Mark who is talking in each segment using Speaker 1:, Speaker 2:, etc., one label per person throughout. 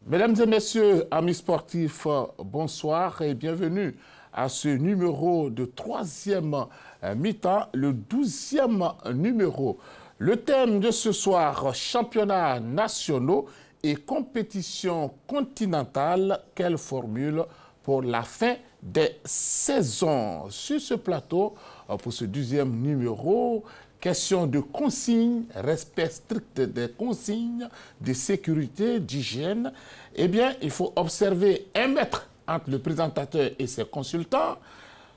Speaker 1: Mesdames et messieurs, amis sportifs, bonsoir et bienvenue à ce numéro de troisième mi-temps, le 12e numéro. Le thème de ce soir, championnats nationaux et compétition continentale, quelle formule pour la fin des saisons. Sur ce plateau, pour ce 12e numéro, question de consignes, respect strict des consignes de sécurité, d'hygiène. Eh bien, il faut observer un mètre entre le présentateur et ses consultants.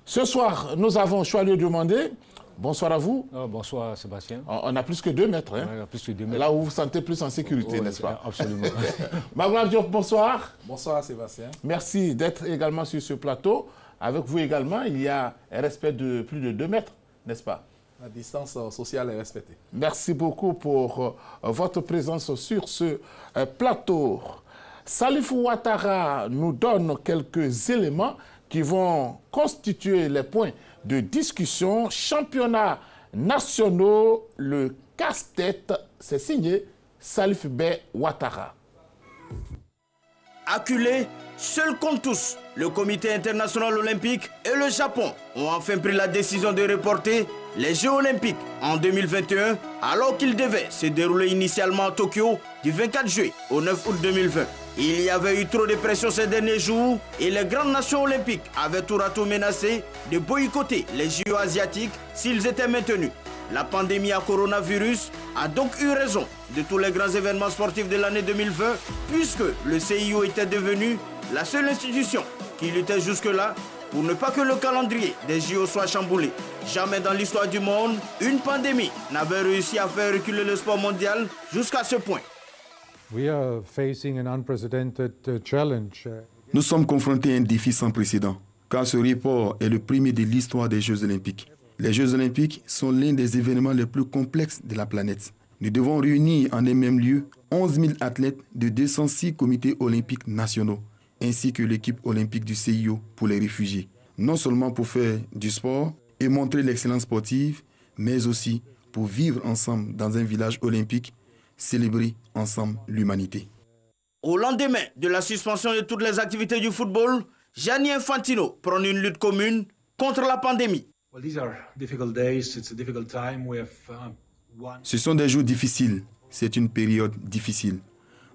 Speaker 1: Ce soir, nous avons Choix-Lieu Demandé. Bonsoir à vous.
Speaker 2: Bonsoir Sébastien.
Speaker 1: On a plus que 2 mètres. Hein?
Speaker 2: Ouais, plus que 2 mètres.
Speaker 1: Là où vous vous sentez plus en sécurité, n'est-ce pas?
Speaker 2: Absolument.
Speaker 1: Magloire Diop, bonsoir.
Speaker 3: Bonsoir Sébastien.
Speaker 1: Merci d'être également sur ce plateau. Avec vous également, il y a un respect de plus de 2 mètres, n'est-ce pas?
Speaker 3: La distance sociale est respectée.
Speaker 1: Merci beaucoup pour votre présence sur ce plateau. Salif Ouattara nous donne quelques éléments qui vont constituer les points de discussion. Championnats nationaux, le casse-tête, c'est signé Salif Bey Ouattara.
Speaker 4: Acculés, seuls contre tous, le Comité international olympique et le Japon ont enfin pris la décision de reporter les Jeux olympiques en 2021 alors qu'ils devaient se dérouler initialement à Tokyo du 24 juillet au 9 août 2020. Il y avait eu trop de pression ces derniers jours et les grandes nations olympiques avaient tour à tour menacé de boycotter les Jeux asiatiques s'ils étaient maintenus. La pandémie à coronavirus a donc eu raison de tous les grands événements sportifs de l'année 2020 puisque le CIO était devenu la seule institution qui luttait jusque-là pour ne pas que le calendrier des JO soit chamboulé. Jamais dans l'histoire du monde, une pandémie n'avait réussi à faire reculer le sport mondial jusqu'à ce point.
Speaker 5: Nous sommes confrontés à un défi sans précédent, car ce report est le premier de l'histoire des Jeux olympiques. Les Jeux olympiques sont l'un des événements les plus complexes de la planète. Nous devons réunir en un même lieu 11 000 athlètes de 206 comités olympiques nationaux, ainsi que l'équipe olympique du CIO pour les réfugiés. Non seulement pour faire du sport et montrer l'excellence sportive, mais aussi pour vivre ensemble dans un village olympique, célébrer ensemble l'humanité.
Speaker 4: Au lendemain de la suspension de toutes les activités du football, Gianni Infantino prône une lutte commune contre la pandémie.
Speaker 5: Ce sont des jours difficiles, c'est une période difficile.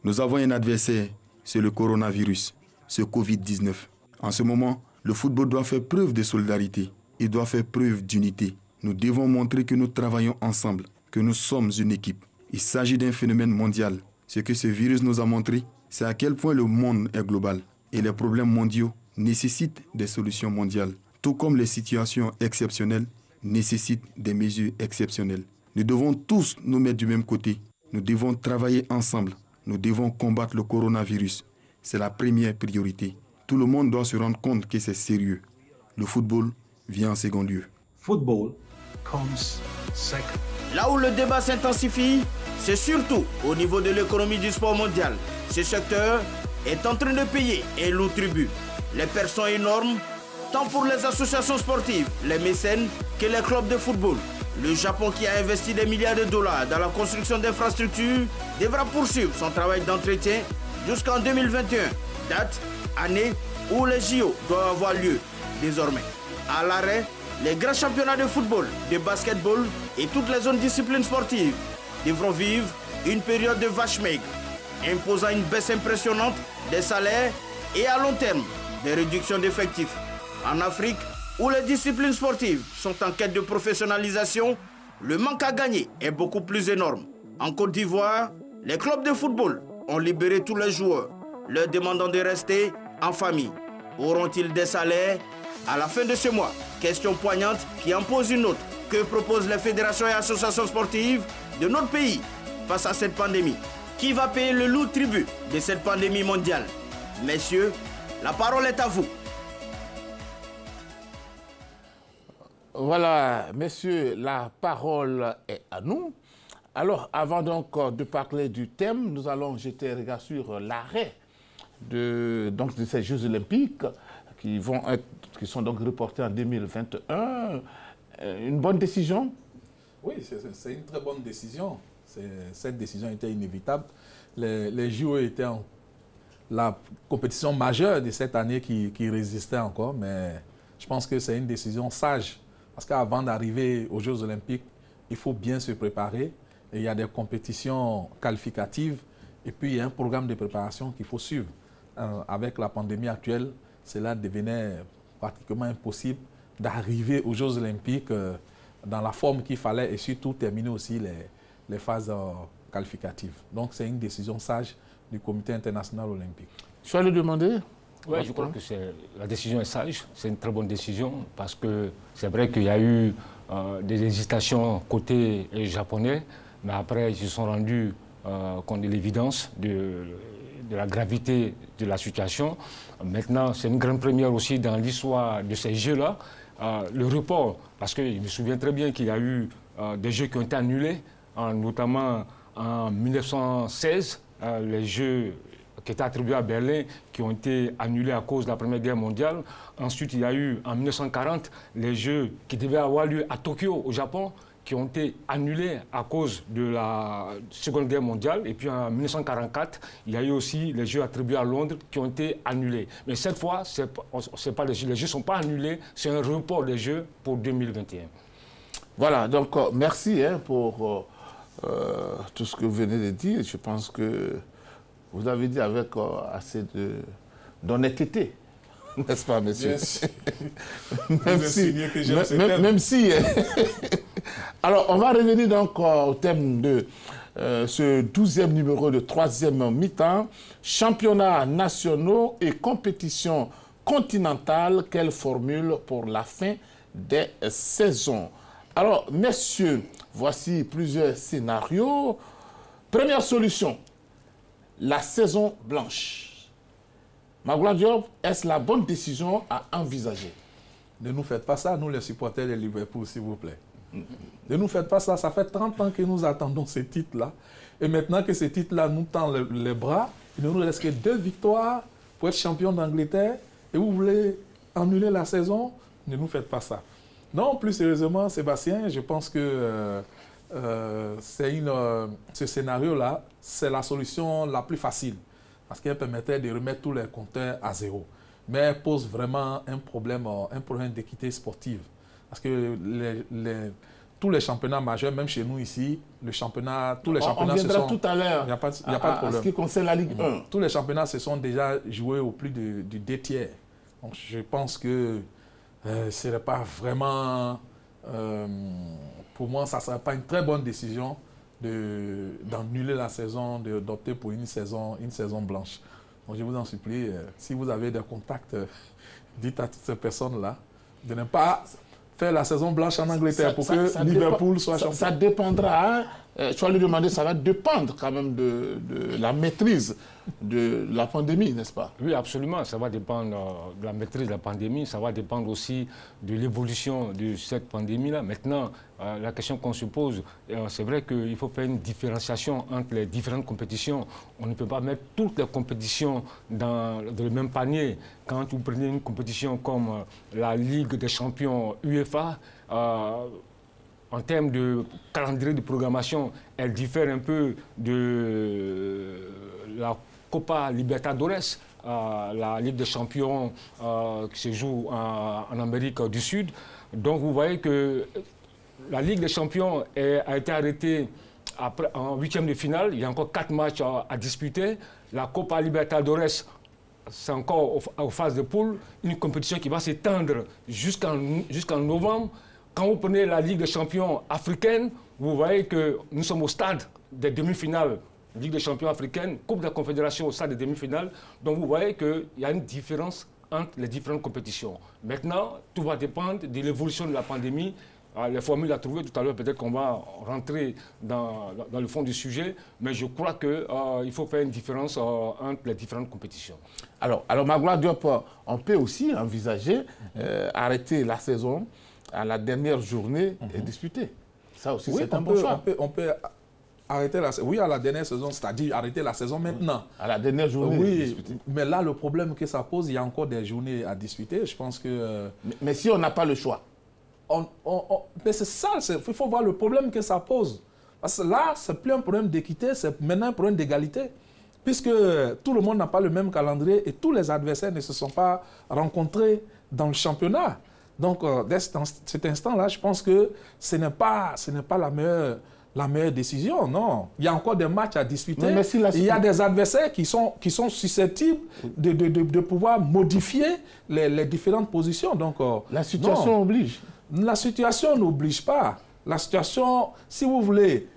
Speaker 5: Nous avons un adversaire, c'est le coronavirus, ce Covid-19. En ce moment, le football doit faire preuve de solidarité, il doit faire preuve d'unité. Nous devons montrer que nous travaillons ensemble, que nous sommes une équipe. Il s'agit d'un phénomène mondial. Ce que ce virus nous a montré, c'est à quel point le monde est global et les problèmes mondiaux nécessitent des solutions mondiales, tout comme les situations exceptionnelles nécessitent des mesures exceptionnelles. Nous devons tous nous mettre du même côté. Nous devons travailler ensemble. Nous devons combattre le coronavirus. C'est la première priorité. Tout le monde doit se rendre compte que c'est sérieux. Le football vient en second lieu.
Speaker 6: Football comes second.
Speaker 4: Là où le débat s'intensifie, c'est surtout au niveau de l'économie du sport mondial. Ce secteur est en train de payer un lourd tribut. Les pertes sont énormes, tant pour les associations sportives, les mécènes, que les clubs de football. Le Japon, qui a investi des milliards de dollars dans la construction d'infrastructures, devra poursuivre son travail d'entretien jusqu'en 2021, date, année où les JO doivent avoir lieu désormais. À l'arrêt, les grands championnats de football, de basketball et toutes les autres disciplines sportives devront vivre une période de vache maigre, imposant une baisse impressionnante des salaires et à long terme des réductions d'effectifs. En Afrique, où les disciplines sportives sont en quête de professionnalisation, le manque à gagner est beaucoup plus énorme. En Côte d'Ivoire, les clubs de football ont libéré tous les joueurs, leur demandant de rester en famille. Auront-ils des salaires à la fin de ce mois? Question poignante qui en pose une autre. Que proposent les fédérations et associations sportives de notre pays face à cette pandémie? Qui va payer le lourd tribut de cette pandémie mondiale? Messieurs, la parole est à vous.
Speaker 1: Voilà, messieurs, la parole est à nous. Alors, avant donc de parler du thème, nous allons jeter un regard sur l'arrêt de ces Jeux olympiques qui sont donc reportés en 2021. Une bonne décision?
Speaker 3: Oui, c'est une très bonne décision. Cette décision était inévitable. Les JO étaient la compétition majeure de cette année qui résistait encore, mais je pense que c'est une décision sage. Parce qu'avant d'arriver aux Jeux Olympiques, il faut bien se préparer. Et il y a des compétitions qualificatives et puis il y a un programme de préparation qu'il faut suivre. Avec la pandémie actuelle, cela devenait pratiquement impossible d'arriver aux Jeux Olympiques dans la forme qu'il fallait et surtout terminer aussi les phases qualificatives. Donc c'est une décision sage du Comité international olympique.
Speaker 1: Je vais le demander.
Speaker 2: Oui, je crois que la décision est sage, c'est une très bonne décision parce que c'est vrai qu'il y a eu des hésitations côté japonais, mais après ils se sont rendus compte de l'évidence de la gravité de la situation. Maintenant, c'est une grande première aussi dans l'histoire de ces Jeux-là. Le report, parce que je me souviens très bien qu'il y a eu des Jeux qui ont été annulés, notamment en 1916, les Jeux qui étaient attribués à Berlin, qui ont été annulés à cause de la Première Guerre mondiale. Ensuite, il y a eu, en 1940, les Jeux qui devaient avoir lieu à Tokyo, au Japon, qui ont été annulés à cause de la Seconde Guerre mondiale. Et puis, en 1944, il y a eu aussi les Jeux attribués à Londres qui ont été annulés. Mais cette fois, les Jeux ne sont pas annulés, c'est un report des Jeux pour 2021. Voilà, donc
Speaker 1: merci pour tout ce que vous venez de dire. Je pense que vous avez dit avec assez d'honnêteté, n'est-ce pas, monsieur? Même si. Alors, on va revenir donc au thème de ce 12e numéro de 3e mi-temps, championnats nationaux et compétitions continentales, quelle formule pour la fin des saisons? Alors, messieurs, voici plusieurs scénarios. Première solution, la saison blanche. Magoula Diop, est-ce la bonne décision à envisager?
Speaker 3: Ne nous faites pas ça, nous les supporters de Liverpool, s'il vous plaît. Ne nous faites pas ça, ça fait 30 ans que nous attendons ces titres-là. Et maintenant que ces titres-là nous tendent les bras, il ne nous reste que 2 victoires pour être champion d'Angleterre. Et vous voulez annuler la saison? Ne nous faites pas ça. Non, plus sérieusement, Sébastien, je pense que ce scénario-là, c'est la solution la plus facile. Parce qu'elle permettrait de remettre tous les compteurs à zéro. Mais elle pose vraiment un problème d'équité sportive. Parce que tous les championnats majeurs, même chez nous ici, tous les championnats
Speaker 1: on viendra tout à l'heure.
Speaker 3: Il n'y a pas de problème.
Speaker 1: En ce qui concerne la Ligue 1.
Speaker 3: Tous les championnats se sont déjà joués au plus du 2 tiers. Donc je pense que ce ne serait pas vraiment... pour moi, ça ne serait pas une très bonne décision d'annuler la saison, d'opter pour une saison blanche. Donc je vous en supplie, si vous avez des contacts, dites à toutes ces personnes-là de ne pas faire la saison blanche en Angleterre pour que Liverpool soit champion.
Speaker 1: Ça dépendra, tu vas lui demander, ça va dépendre quand même de la maîtrise de la pandémie, n'est-ce pas?
Speaker 2: Oui, absolument. Ça va dépendre de la maîtrise de la pandémie. Ça va dépendre aussi de l'évolution de cette pandémie-là. Maintenant, la question qu'on se pose, c'est vrai qu'il faut faire une différenciation entre les différentes compétitions. On ne peut pas mettre toutes les compétitions dans le même panier. Quand vous prenez une compétition comme la Ligue des champions UEFA, en termes de calendrier de programmation, elle diffère un peu de la Copa Libertadores, la Ligue des champions qui se joue en Amérique du Sud. Donc vous voyez que la Ligue des champions a été arrêtée en 8e de finale. Il y a encore 4 matchs à disputer. La Copa Libertadores, c'est encore aux phases de poule, une compétition qui va s'étendre jusqu'en novembre. Quand vous prenez la Ligue des champions africaine, vous voyez que nous sommes au stade des demi-finales. Ligue des champions africaine, Coupe de la Confédération au stade des demi-finales. Donc vous voyez qu'il y a une différence entre les différentes compétitions. Maintenant, tout va dépendre de l'évolution de la pandémie. Les formules à trouver tout à l'heure, peut-être qu'on va rentrer dans le fond du sujet, mais je crois qu'il faut faire une différence entre les différentes compétitions.
Speaker 1: Alors Magoula Diop, on peut aussi envisager arrêter la saison à la dernière journée et disputer. Ça aussi, c'est un bon choix.
Speaker 3: On peut arrêter à la dernière saison, c'est-à-dire arrêter la saison maintenant.
Speaker 1: À la dernière journée.
Speaker 3: Oui, mais là, le problème que ça pose, il y a encore des journées à disputer. Je pense que...
Speaker 1: Mais si on n'a pas le choix?
Speaker 3: Mais c'est ça, il faut voir le problème que ça pose. Parce que là, ce n'est plus un problème d'équité, c'est maintenant un problème d'égalité. puisque tout le monde n'a pas le même calendrier et tous les adversaires ne se sont pas rencontrés dans le championnat. Donc, dès cet instant-là, je pense que ce n'est pas la meilleure décision, non. Il y a encore des matchs à disputer.
Speaker 1: Mais si
Speaker 3: il y a des adversaires qui sont susceptibles de pouvoir modifier les différentes positions. Donc,
Speaker 1: la situation oblige.
Speaker 3: La situation n'oblige pas. La situation, si vous voulez,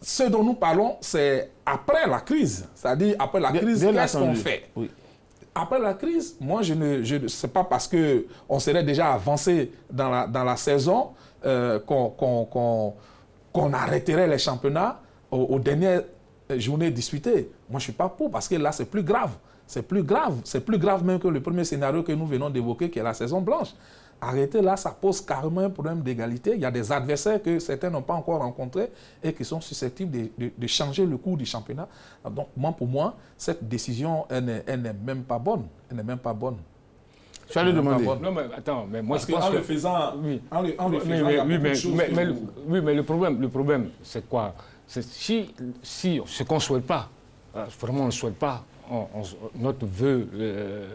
Speaker 3: ce dont nous parlons, c'est après la crise. C'est-à-dire, après la crise, qu'est-ce qu'on fait?
Speaker 1: Oui.
Speaker 3: Après la crise, moi, je ne sais pas parce qu'on serait déjà avancé dans la saison qu'on arrêterait les championnats aux dernières journées disputées. Moi, je ne suis pas pour parce que là, c'est plus grave. C'est plus grave. C'est plus grave même que le premier scénario que nous venons d'évoquer, qui est la saison blanche. Arrêter là, ça pose carrément un problème d'égalité. Il y a des adversaires que certains n'ont pas encore rencontrés et qui sont susceptibles de changer le cours du championnat. Donc, pour moi, cette décision, elle n'est même pas bonne. Elle n'est même pas bonne.
Speaker 1: Je vais lui demander.
Speaker 2: Non, mais attends, mais moi,
Speaker 3: parce qu'en le faisant,
Speaker 2: oui.
Speaker 3: en le faisant, il y a beaucoup de choses
Speaker 2: oui, mais le problème, c'est quoi? Si ce qu'on ne souhaite pas, vraiment on ne souhaite pas, notre vœu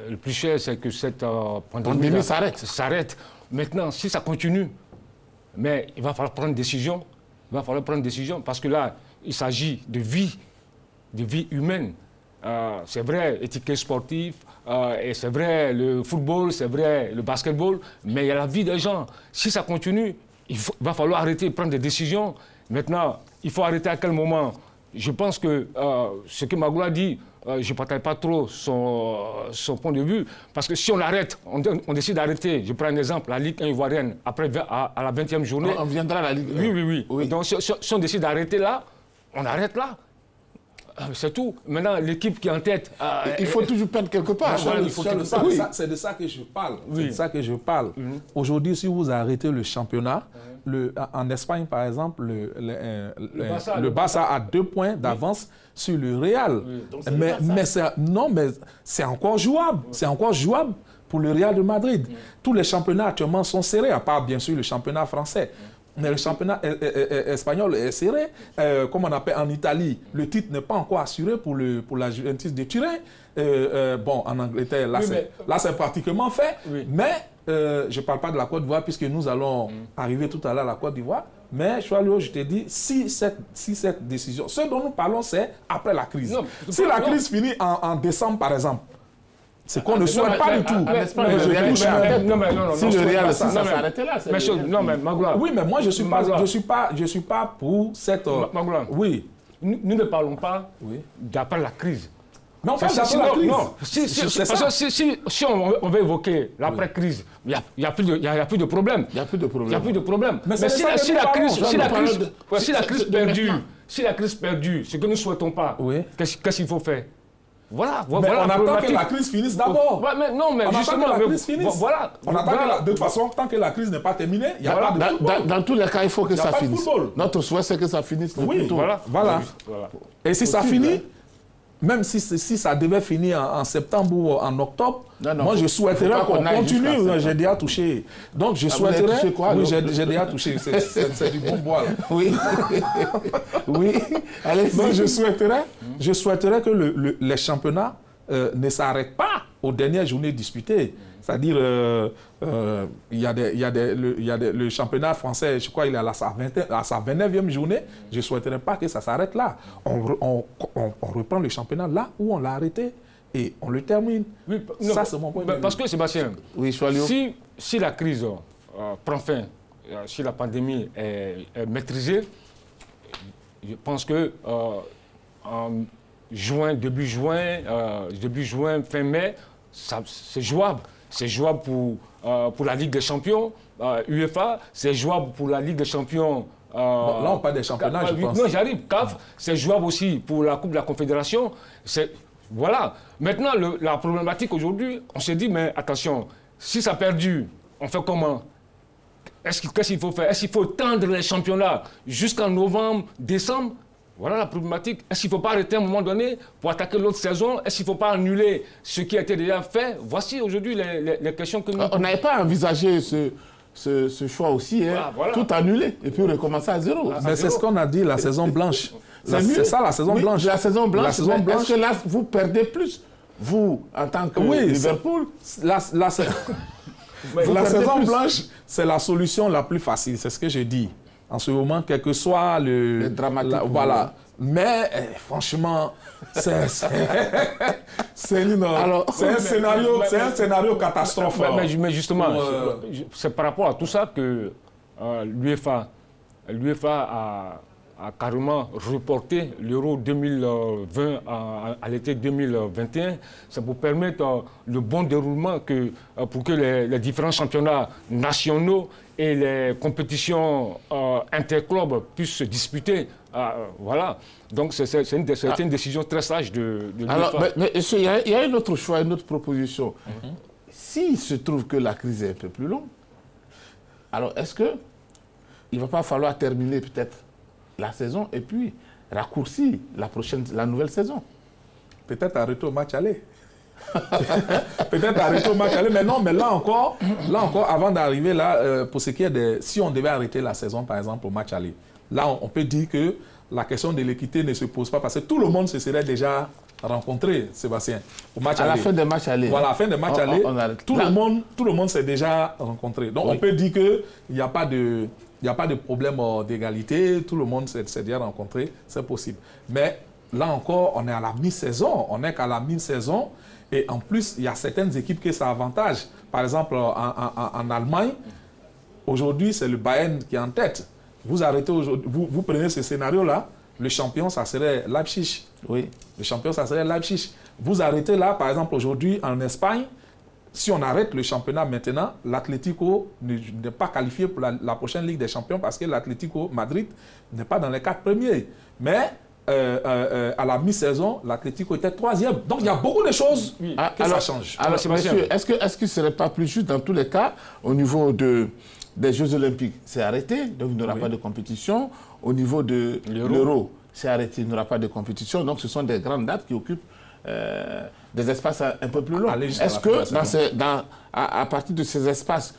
Speaker 2: le plus cher, c'est que cette pandémie s'arrête. Maintenant, si ça continue, mais il va falloir prendre une décision. Il va falloir prendre une décision parce que là, il s'agit de vie humaine. C'est vrai, étiquette sportive, et c'est vrai le football, c'est vrai le basketball, mais il y a la vie des gens. Si ça continue, il va falloir arrêter, prendre des décisions. Maintenant, il faut arrêter à quel moment? Je pense que ce que Magloire dit, je ne partage pas trop son point de vue, parce que si on arrête, on décide d'arrêter, je prends un exemple, la Ligue 1 ivoirienne, après à la 20e journée...
Speaker 1: On viendra à la Ligue 1.
Speaker 2: Oui. Donc si on décide d'arrêter là, on arrête là. C'est tout. Maintenant, l'équipe qui est en tête...
Speaker 1: il faut toujours perdre quelque part.
Speaker 3: C'est de ça que je parle. C'est de ça que je parle. Aujourd'hui, si vous arrêtez le championnat, en Espagne, par exemple, le Barça a 2 points d'avance sur le Real. Mais c'est encore jouable. C'est encore jouable pour le Real de Madrid. Tous les championnats actuellement sont serrés, à part bien sûr le championnat français. Mais le championnat espagnol est serré. Comme on appelle en Italie, le titre n'est pas encore assuré pour la Juventus de Turin. En Angleterre, là c'est pratiquement fait. Oui. Mais je ne parle pas de la Côte d'Ivoire, puisque nous allons arriver tout à l'heure à la Côte d'Ivoire. Mais Choualio, je te dis, si cette décision... Ce dont nous parlons, c'est après la crise. Non, si la crise finit en décembre, par exemple, c'est qu'on ne souhaite pas du tout.
Speaker 1: Si le Real s'arrêtait là,
Speaker 2: non, mais Magloire.
Speaker 3: Oui, mais moi, je suis pas pour cette...
Speaker 2: Magloire.
Speaker 3: Oui.
Speaker 2: Nous ne parlons pas d'après la crise.
Speaker 3: Mais on parle d'après la crise.
Speaker 2: Non, si on veut évoquer l'après-crise, il n'y a plus de problème.
Speaker 1: Il n'y a plus de problème.
Speaker 2: Mais si la crise perdure, ce que nous ne souhaitons pas, qu'est-ce qu'il faut faire? Voilà,
Speaker 3: mais on attend que la crise finisse d'abord.
Speaker 2: Mais justement, voilà.
Speaker 3: On attend que de toute façon, tant que la crise n'est pas terminée, il n'y a pas de football.
Speaker 1: Dans tous les cas, il faut que ça finisse. Notre souhait, c'est que ça finisse.
Speaker 3: Oui, voilà. Et si ça finit, même si ça devait finir en septembre ou en octobre, moi je souhaiterais qu'on continue. J'ai déjà touché. Donc je souhaiterais... Oui, j'ai déjà touché. C'est du bon bois.
Speaker 1: Oui. Oui.
Speaker 3: Donc je souhaiterais que les championnats ne s'arrêtent pas aux dernières journées disputées. C'est-à-dire, il y a le championnat français, je crois qu'il est à sa 29e journée. Je ne souhaiterais pas que ça s'arrête là. On reprend le championnat là où on l'a arrêté et on le termine.
Speaker 2: Oui,
Speaker 3: ça, c'est mon point de vue.
Speaker 2: Parce que, Sébastien, si la crise prend fin, si la pandémie est maîtrisée, je pense que en début juin, fin mai, c'est jouable. C'est jouable pour la Ligue des Champions, UEFA, c'est jouable pour la Ligue des Champions.
Speaker 3: Là, on parle des championnats, je pense.
Speaker 2: Non, j'arrive. CAF, c'est jouable aussi pour la Coupe de la Confédération. Voilà. Maintenant, la problématique aujourd'hui, on se dit, mais attention, si ça perdure, on fait comment? Qu'est-ce qu'il faut faire? Est-ce qu'il faut tendre les championnats jusqu'en novembre, décembre? Voilà la problématique. Est-ce qu'il ne faut pas arrêter à un moment donné pour attaquer l'autre saison? Est-ce qu'il ne faut pas annuler ce qui a été déjà fait? Voici aujourd'hui les questions que nous...
Speaker 1: On n'avait pas envisagé ce choix aussi, voilà. Tout annuler et puis recommencer à zéro.
Speaker 3: Mais c'est ce qu'on a dit, la saison blanche. C'est ça la saison blanche.
Speaker 1: La saison blanche,
Speaker 3: blanche.
Speaker 1: Est-ce que là, vous perdez plus, vous, en tant que Liverpool?
Speaker 3: La saison blanche, c'est la solution la plus facile, c'est ce que je dis. En ce moment, quel que soit le
Speaker 1: dramatique.
Speaker 3: Voilà. Mais franchement, c'est un scénario catastrophe.
Speaker 2: Mais justement, c'est par rapport à tout ça que l'UEFA a carrément reporté l'Euro 2020 à l'été 2021. C'est pour permettre le bon déroulement pour que les différents championnats nationaux et les compétitions interclubs puissent se disputer. Voilà. Donc c'est une décision très sage de l'UEFA.
Speaker 1: Alors, mais il y a un autre choix, une autre proposition. S'il se trouve que la crise est un peu plus longue, alors est-ce qu'il ne va pas falloir terminer peut-être la saison et puis raccourcir la nouvelle saison?
Speaker 3: Peut-être arrêter au match aller. Peut-être arrêter au match aller, mais non, mais là encore, avant d'arriver là, pour ce qui est si on devait arrêter la saison, par exemple, au match aller, là, on peut dire que la question de l'équité ne se pose pas parce que tout le monde se serait déjà rencontré, Sébastien, au match aller.
Speaker 1: À la fin des matchs aller.
Speaker 3: Voilà, à la fin des matchs aller, tout le monde s'est déjà rencontré. Donc, on peut dire qu'il n'y a pas de problème d'égalité, tout le monde s'est déjà rencontré, c'est possible. Mais là encore, on est à la mi-saison, on n'est qu'à la mi-saison. Et en plus, il y a certaines équipes qui ça avantage. Par exemple, en Allemagne, aujourd'hui, c'est le Bayern qui est en tête. Vous arrêtez aujourd'hui, vous prenez ce scénario-là, le champion, ça serait Leipzig.
Speaker 1: Oui.
Speaker 3: Le champion, ça serait Leipzig. Vous arrêtez là, par exemple, aujourd'hui, en Espagne, si on arrête le championnat maintenant, l'Atlético n'est pas qualifié pour la prochaine Ligue des Champions parce que l'Atlético Madrid n'est pas dans les 4 premiers. Mais à la mi-saison, l'Atlético était 3e. Donc il y a beaucoup de choses que ça change.
Speaker 1: Alors, monsieur, est-ce qu'il ne serait pas plus juste dans tous les cas, au niveau des Jeux Olympiques, c'est arrêté, donc il n'y aura pas de compétition. Au niveau de l'Euro, c'est arrêté, il n'y aura pas de compétition. Donc ce sont des grandes dates qui occupent des espaces un peu plus longs. Est-ce que à partir de ces espaces,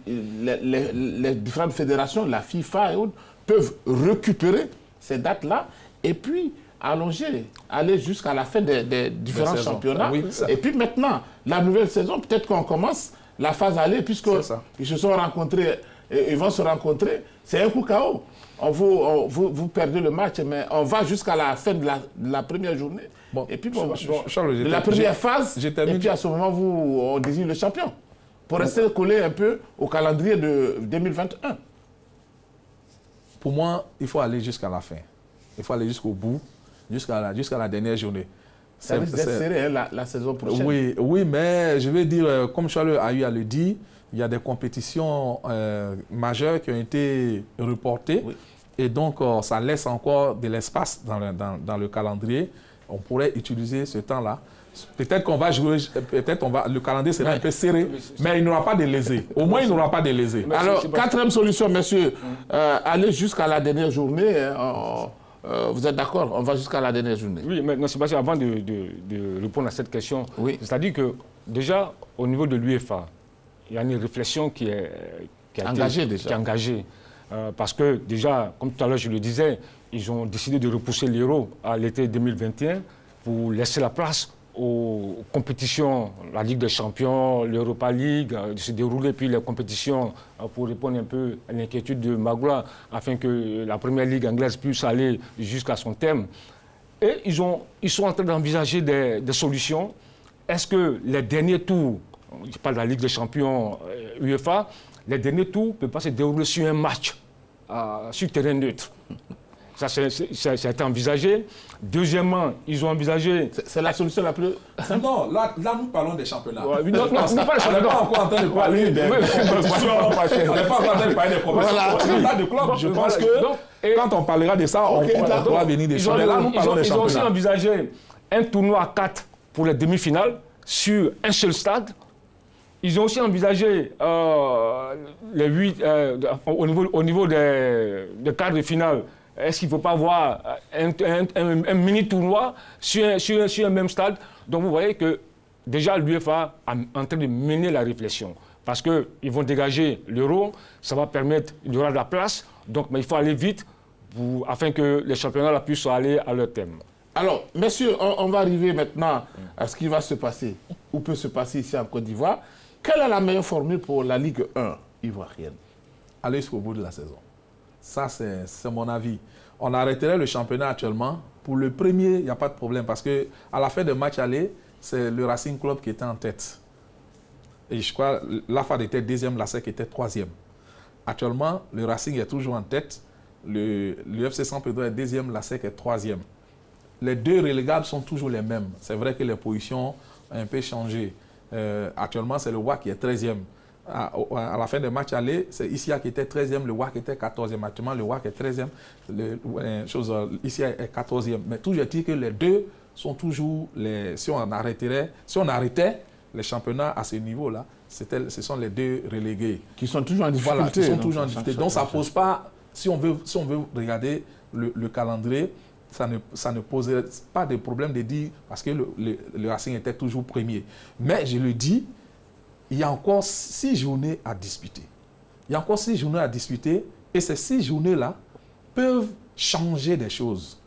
Speaker 1: les différentes fédérations, la FIFA et autres, peuvent récupérer ces dates-là et puis allonger, aller jusqu'à la fin des différents championnats. Oui, et puis maintenant, la nouvelle saison, peut-être qu'on commence la phase aller, puisqu'ils se sont rencontrés, ils vont se rencontrer. C'est un coup KO. Vous perdez le match, mais on va jusqu'à la fin de la première journée. Bon, et puis, Charles, de la première phase, et puis à ce moment, on désigne le champion. Pour rester collé un peu au calendrier de 2021.
Speaker 3: Pour moi, il faut aller jusqu'à la fin. Il faut aller jusqu'au bout, jusqu'à la dernière journée.
Speaker 1: Ça risque d'être serré la saison prochaine.
Speaker 3: Oui, mais je vais dire, comme Charles a eu à le dire, il y a des compétitions majeures qui ont été reportées. Oui. Et donc, ça laisse encore de l'espace dans le calendrier. On pourrait utiliser ce temps-là. Peut-être qu'on va jouer, le calendrier sera un peu serré, mais il n'y aura pas de lésés. Au moins, il n'y aura pas de lésés.
Speaker 1: Alors, quatrième solution, monsieur, aller jusqu'à la dernière journée. Vous êtes d'accord? On va jusqu'à la dernière journée.
Speaker 2: Oui, mais non, Sébastien, avant de répondre à cette question, c'est-à-dire que déjà, au niveau de l'UEFA, il y a une réflexion qui est engagée. Parce que déjà, comme tout à l'heure je le disais, ils ont décidé de repousser l'Euro à l'été 2021 pour laisser la place aux compétitions, la Ligue des Champions, l'Europa League, de se dérouler, puis les compétitions pour répondre un peu à l'inquiétude de Magloire, afin que la première Ligue anglaise puisse aller jusqu'à son terme. Et ils sont en train d'envisager des solutions. Est-ce que les derniers tours, je parle de la Ligue des Champions UEFA, les derniers tours peuvent pas se dérouler sur un match, sur terrain neutre? Ça a été envisagé. Deuxièmement, ils ont envisagé...
Speaker 1: C'est la solution la plus...
Speaker 3: Non, là nous parlons des championnats.
Speaker 2: Ouais, non, on n'est
Speaker 3: pas encore en train de parler des compétitions. On n'est pas encore en train de parler des compétitions. De clubs, je pense que quand on parlera de ça, on pourra venir des championnats. Là, nous parlons des championnats.
Speaker 2: Ils ont aussi envisagé un tournoi à 4 pour les demi-finales sur un seul stade. Ils ont aussi envisagé les 8 au niveau des quarts de finale. Est-ce qu'il ne faut pas avoir un mini-tournoi sur un même stade? Donc vous voyez que déjà l'UEFA est en train de mener la réflexion. Parce qu'ils vont dégager l'Euro, ça va permettre, il y aura de la place, donc, mais il faut aller vite afin que les championnats puissent aller à leur thème.
Speaker 1: Alors, messieurs, on va arriver maintenant à ce qui va se passer, ou peut se passer ici en Côte d'Ivoire. Quelle est la meilleure formule pour la Ligue 1 ivoirienne?
Speaker 3: Aller jusqu'au bout de la saison. Ça, c'est mon avis. On arrêterait le championnat actuellement. Pour le premier, il n'y a pas de problème parce qu'à la fin de match aller, c'est le Racing Club qui était en tête. Et je crois la FAD était deuxième, la SEC était troisième. Actuellement, le Racing est toujours en tête. Le FC San Pedro est deuxième, la SEC est troisième. Les deux relégables sont toujours les mêmes. C'est vrai que les positions ont un peu changé. Actuellement, c'est le WAC qui est 13e. À la fin du match aller, c'est Issia qui était 13e, le WAC était 14e. Actuellement, le WAC est 13e, Issia est 14e. Mais toujours dit que les deux sont toujours si on arrêtait les championnats à ce niveau-là, ce sont les deux relégués.
Speaker 1: Qui sont toujours en difficulté.
Speaker 3: Voilà, qui sont toujours en difficulté. Donc, ça ne pose pas, si on veut regarder le calendrier, ça ne poserait pas de problème de dire, parce que le Racing était toujours premier. Mais je le dis, il y a encore 6 journées à disputer. Il y a encore 6 journées à disputer, et ces 6 journées-là peuvent changer des choses.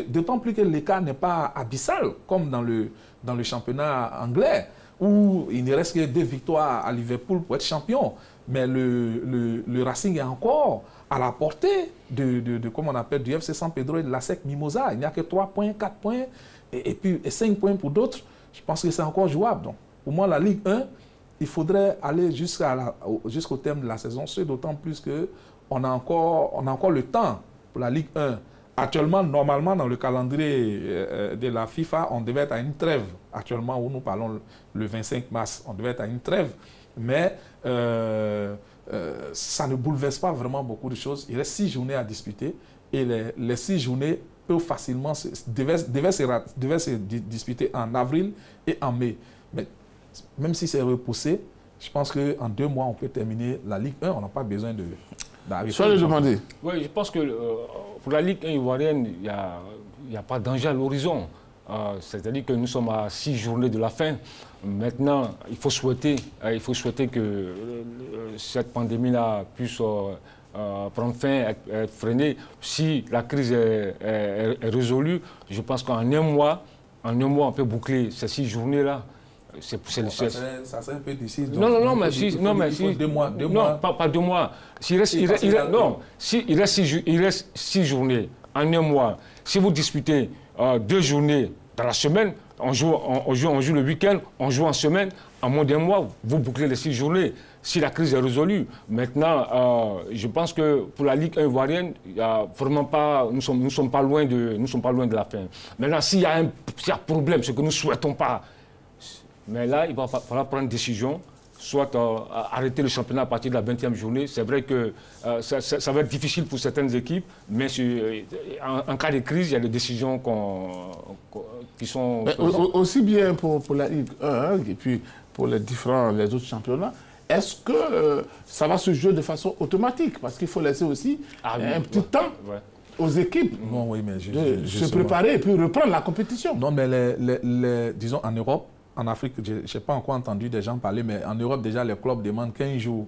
Speaker 3: D'autant plus que l'écart n'est pas abyssal, comme dans le championnat anglais, où il ne reste que 2 victoires à Liverpool pour être champion. Mais le Racing est encore à la portée comment on appelle, du FC San Pedro et de la SEC Mimosa. Il n'y a que 3 points, 4 points et 5 points pour d'autres. Je pense que c'est encore jouable. Donc, pour moi, la Ligue 1, il faudrait aller jusqu'au terme de la saison. C'est d'autant plus qu'on a encore le temps pour la Ligue 1. Actuellement, normalement, dans le calendrier de la FIFA, on devait être à une trêve. Actuellement, où nous parlons le 25 mars, on devait être à une trêve. Mais ça ne bouleverse pas vraiment beaucoup de choses. Il reste 6 journées à disputer et les 6 journées peuvent facilement devaient se disputer en avril et en mai. Mais même si c'est repoussé, je pense qu'en 2 mois, on peut terminer la Ligue 1. On n'a pas besoin d'arriver.
Speaker 1: Soyez demandé.
Speaker 2: Oui, je pense que pour la Ligue 1 ivoirienne, il n'y a pas de danger à l'horizon. C'est-à-dire que nous sommes à 6 journées de la fin. Maintenant, il faut souhaiter que cette pandémie-là puisse prendre fin, être freinée. Si la crise est résolue, je pense qu'en un mois, on peut boucler ces 6 journées-là. Ça serait
Speaker 3: un peu difficile.
Speaker 2: Non, mais si.
Speaker 3: 2 mois.
Speaker 2: Non, pas 2 mois. Il reste 6 journées en un mois. Si vous disputez 2 journées dans la semaine, on joue le week-end, on joue en semaine, en moins d'un mois, vous bouclez les 6 journées. Si la crise est résolue, maintenant, je pense que pour la Ligue 1 ivoirienne, il y a vraiment pas, nous sommes pas loin de la fin. Maintenant, s'il y a un problème, ce que nous ne souhaitons pas, mais là, il va falloir prendre une décision, soit arrêter le championnat à partir de la 20e journée. C'est vrai que ça va être difficile pour certaines équipes, mais en cas de crise, il y a des décisions qui sont...
Speaker 1: Aussi bien pour la Ligue 1 et puis pour les autres championnats, est-ce que ça va se jouer de façon automatique? Parce qu'il faut laisser aussi un petit temps aux équipes de se préparer et puis reprendre la compétition.
Speaker 3: Non, mais disons en Europe, en Afrique, je n'ai pas encore entendu des gens parler, mais en Europe, déjà, les clubs demandent 15 jours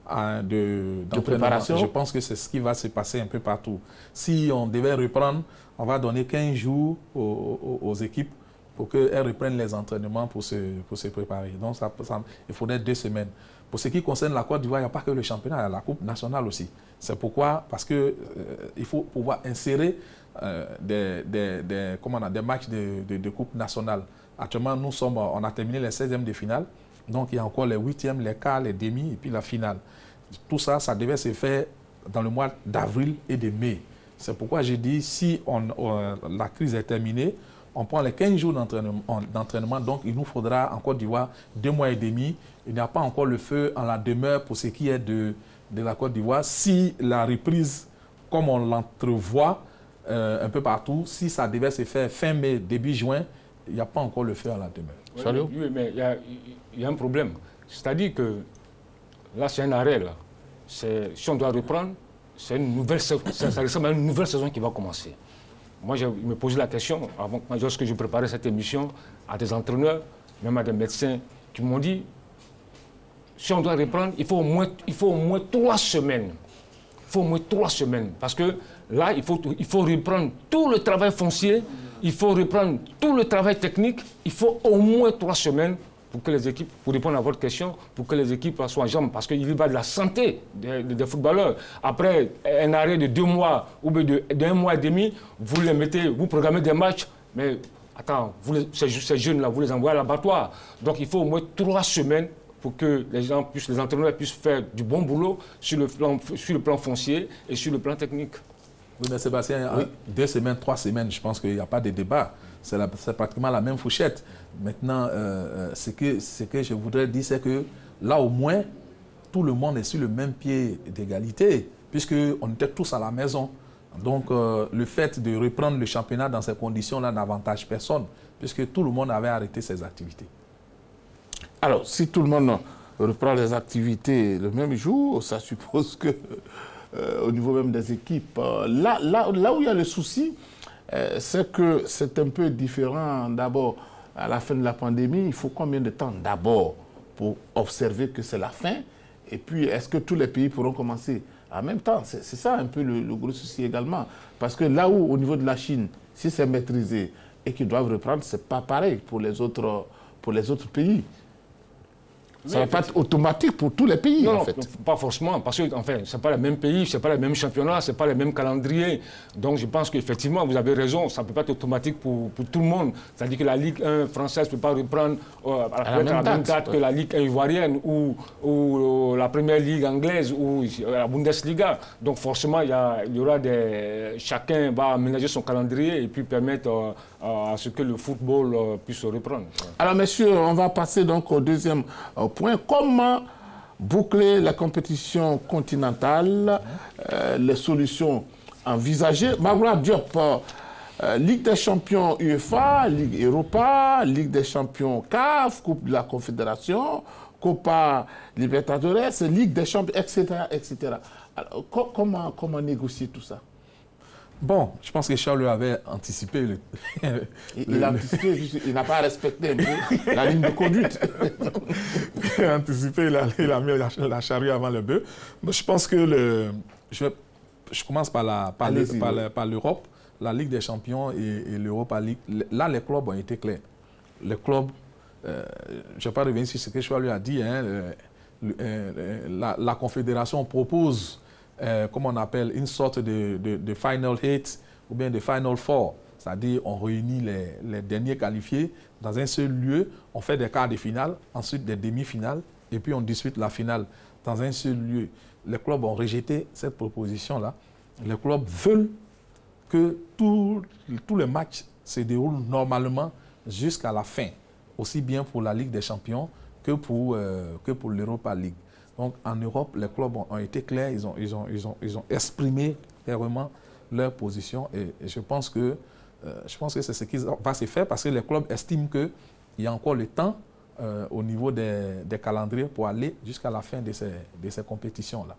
Speaker 3: de préparation. Je pense que c'est ce qui va se passer un peu partout. Si on devait reprendre, on va donner 15 jours aux équipes pour qu'elles reprennent les entraînements pour se préparer. Donc, il faudrait 2 semaines. Pour ce qui concerne la Côte d'Ivoire, il n'y a pas que le championnat, il y a la Coupe nationale aussi. C'est pourquoi, parce qu'il faut pouvoir insérer des matchs de Coupe nationale. Actuellement, on a terminé les 16e de finale. Donc, il y a encore les 8e, les quarts, les demi et puis la finale. Tout ça, ça devait se faire dans le mois d'avril et de mai. C'est pourquoi j'ai dit, si la crise est terminée, on prend les 15 jours d'entraînement. Donc, il nous faudra en Côte d'Ivoire 2 mois et demi. Il n'y a pas encore le feu en la demeure pour ce qui est de la Côte d'Ivoire. Si la reprise, comme on l'entrevoit un peu partout, si ça devait se faire fin mai, début juin, il n'y a pas encore le feu à la demeure.
Speaker 2: Oui, mais il y a un problème. C'est-à-dire que là, c'est un arrêt. Là. Si on doit reprendre, ça ressemble à une nouvelle saison qui va commencer. Moi, je me posais la question, lorsque je préparais cette émission, à des entraîneurs, même à des médecins, qui m'ont dit, si on doit reprendre, il faut au moins 3 semaines. faut au moins 3 semaines. Parce que là, il faut reprendre tout le travail foncier, il faut reprendre tout le travail technique. Il faut au moins 3 semaines pour que les équipes, pour répondre à votre question, pour que les équipes soient en jambes. Parce qu'il y va de la santé des footballeurs. Après un arrêt de 2 mois ou d'1 mois et demi, vous les mettez, vous programmez des matchs, mais attends, ces jeunes-là, vous les envoyez à l'abattoir. Donc il faut au moins 3 semaines pour que les entraîneurs puissent faire du bon boulot sur le plan foncier et sur le plan technique.
Speaker 3: Oui, mais Sébastien, oui. 2 semaines, 3 semaines, je pense qu'il n'y a pas de débat. C'est pratiquement la même fourchette. Maintenant, ce que je voudrais dire, c'est que là, au moins, tout le monde est sur le même pied d'égalité, puisqu'on était tous à la maison. Donc, le fait de reprendre le championnat dans ces conditions-là n'avantage personne, puisque tout le monde avait arrêté ses activités.
Speaker 1: Alors, si tout le monde reprend les activités le même jour, ça suppose que, au niveau même des équipes, là où il y a le souci, c'est que c'est un peu différent. D'abord, à la fin de la pandémie, il faut combien de temps d'abord pour observer que c'est la fin? Et puis, est-ce que tous les pays pourront commencer en même temps? C'est ça un peu le gros souci également. Parce que là où, au niveau de la Chine, si c'est maîtrisé et qu'ils doivent reprendre, ce n'est pas pareil pour les autres pays. Ça ne va pas être automatique pour tous les pays,
Speaker 2: non,
Speaker 1: en fait.
Speaker 2: Non, pas forcément, parce que enfin, ce n'est pas le même pays, ce n'est pas le même championnat, ce n'est pas le même calendrier. Donc je pense qu'effectivement, vous avez raison, ça ne peut pas être automatique pour tout le monde. C'est-à-dire que la Ligue 1 française ne peut pas reprendre à la même date que la Ligue 1 ivoirienne ou la Première Ligue anglaise ou la Bundesliga. Donc forcément, chacun va aménager son calendrier et puis permettre à ce que le football puisse se reprendre.
Speaker 1: Alors messieurs, on va passer donc au deuxième point. Comment boucler la compétition continentale, les solutions envisagées? Magoula Diop, Ligue des champions UEFA, Ligue Europa, Ligue des champions CAF, Coupe de la Confédération, Copa Libertadores, Ligue des champions, etc. etc. Alors, comment négocier tout ça?
Speaker 3: Bon, je pense que Charles avait anticipé.
Speaker 1: Il a anticipé, il n'a pas respecté un peu la ligne de conduite.
Speaker 3: Il a anticipé, il a mis la charrue avant le bœuf. Je pense que je commence par l'Europe, la Ligue des champions et l'Europa League. Là, les clubs ont été clairs. Les clubs, je ne vais pas revenir sur ce que Charles lui a dit, hein, la Confédération propose comme on appelle, une sorte de final eight ou bien de final four. C'est-à-dire, on réunit les derniers qualifiés dans un seul lieu, on fait des quarts de finale, ensuite des demi-finales, et puis on dispute la finale dans un seul lieu. Les clubs ont rejeté cette proposition-là. Les clubs veulent que tous les matchs se déroulent normalement jusqu'à la fin, aussi bien pour la Ligue des champions que pour l'Europa League. Donc, en Europe, les clubs ont été clairs, ils ont exprimé clairement leur position et je pense que c'est ce qui va se faire parce que les clubs estiment qu'il y a encore le temps au niveau des calendriers pour aller jusqu'à la fin de ces compétitions-là.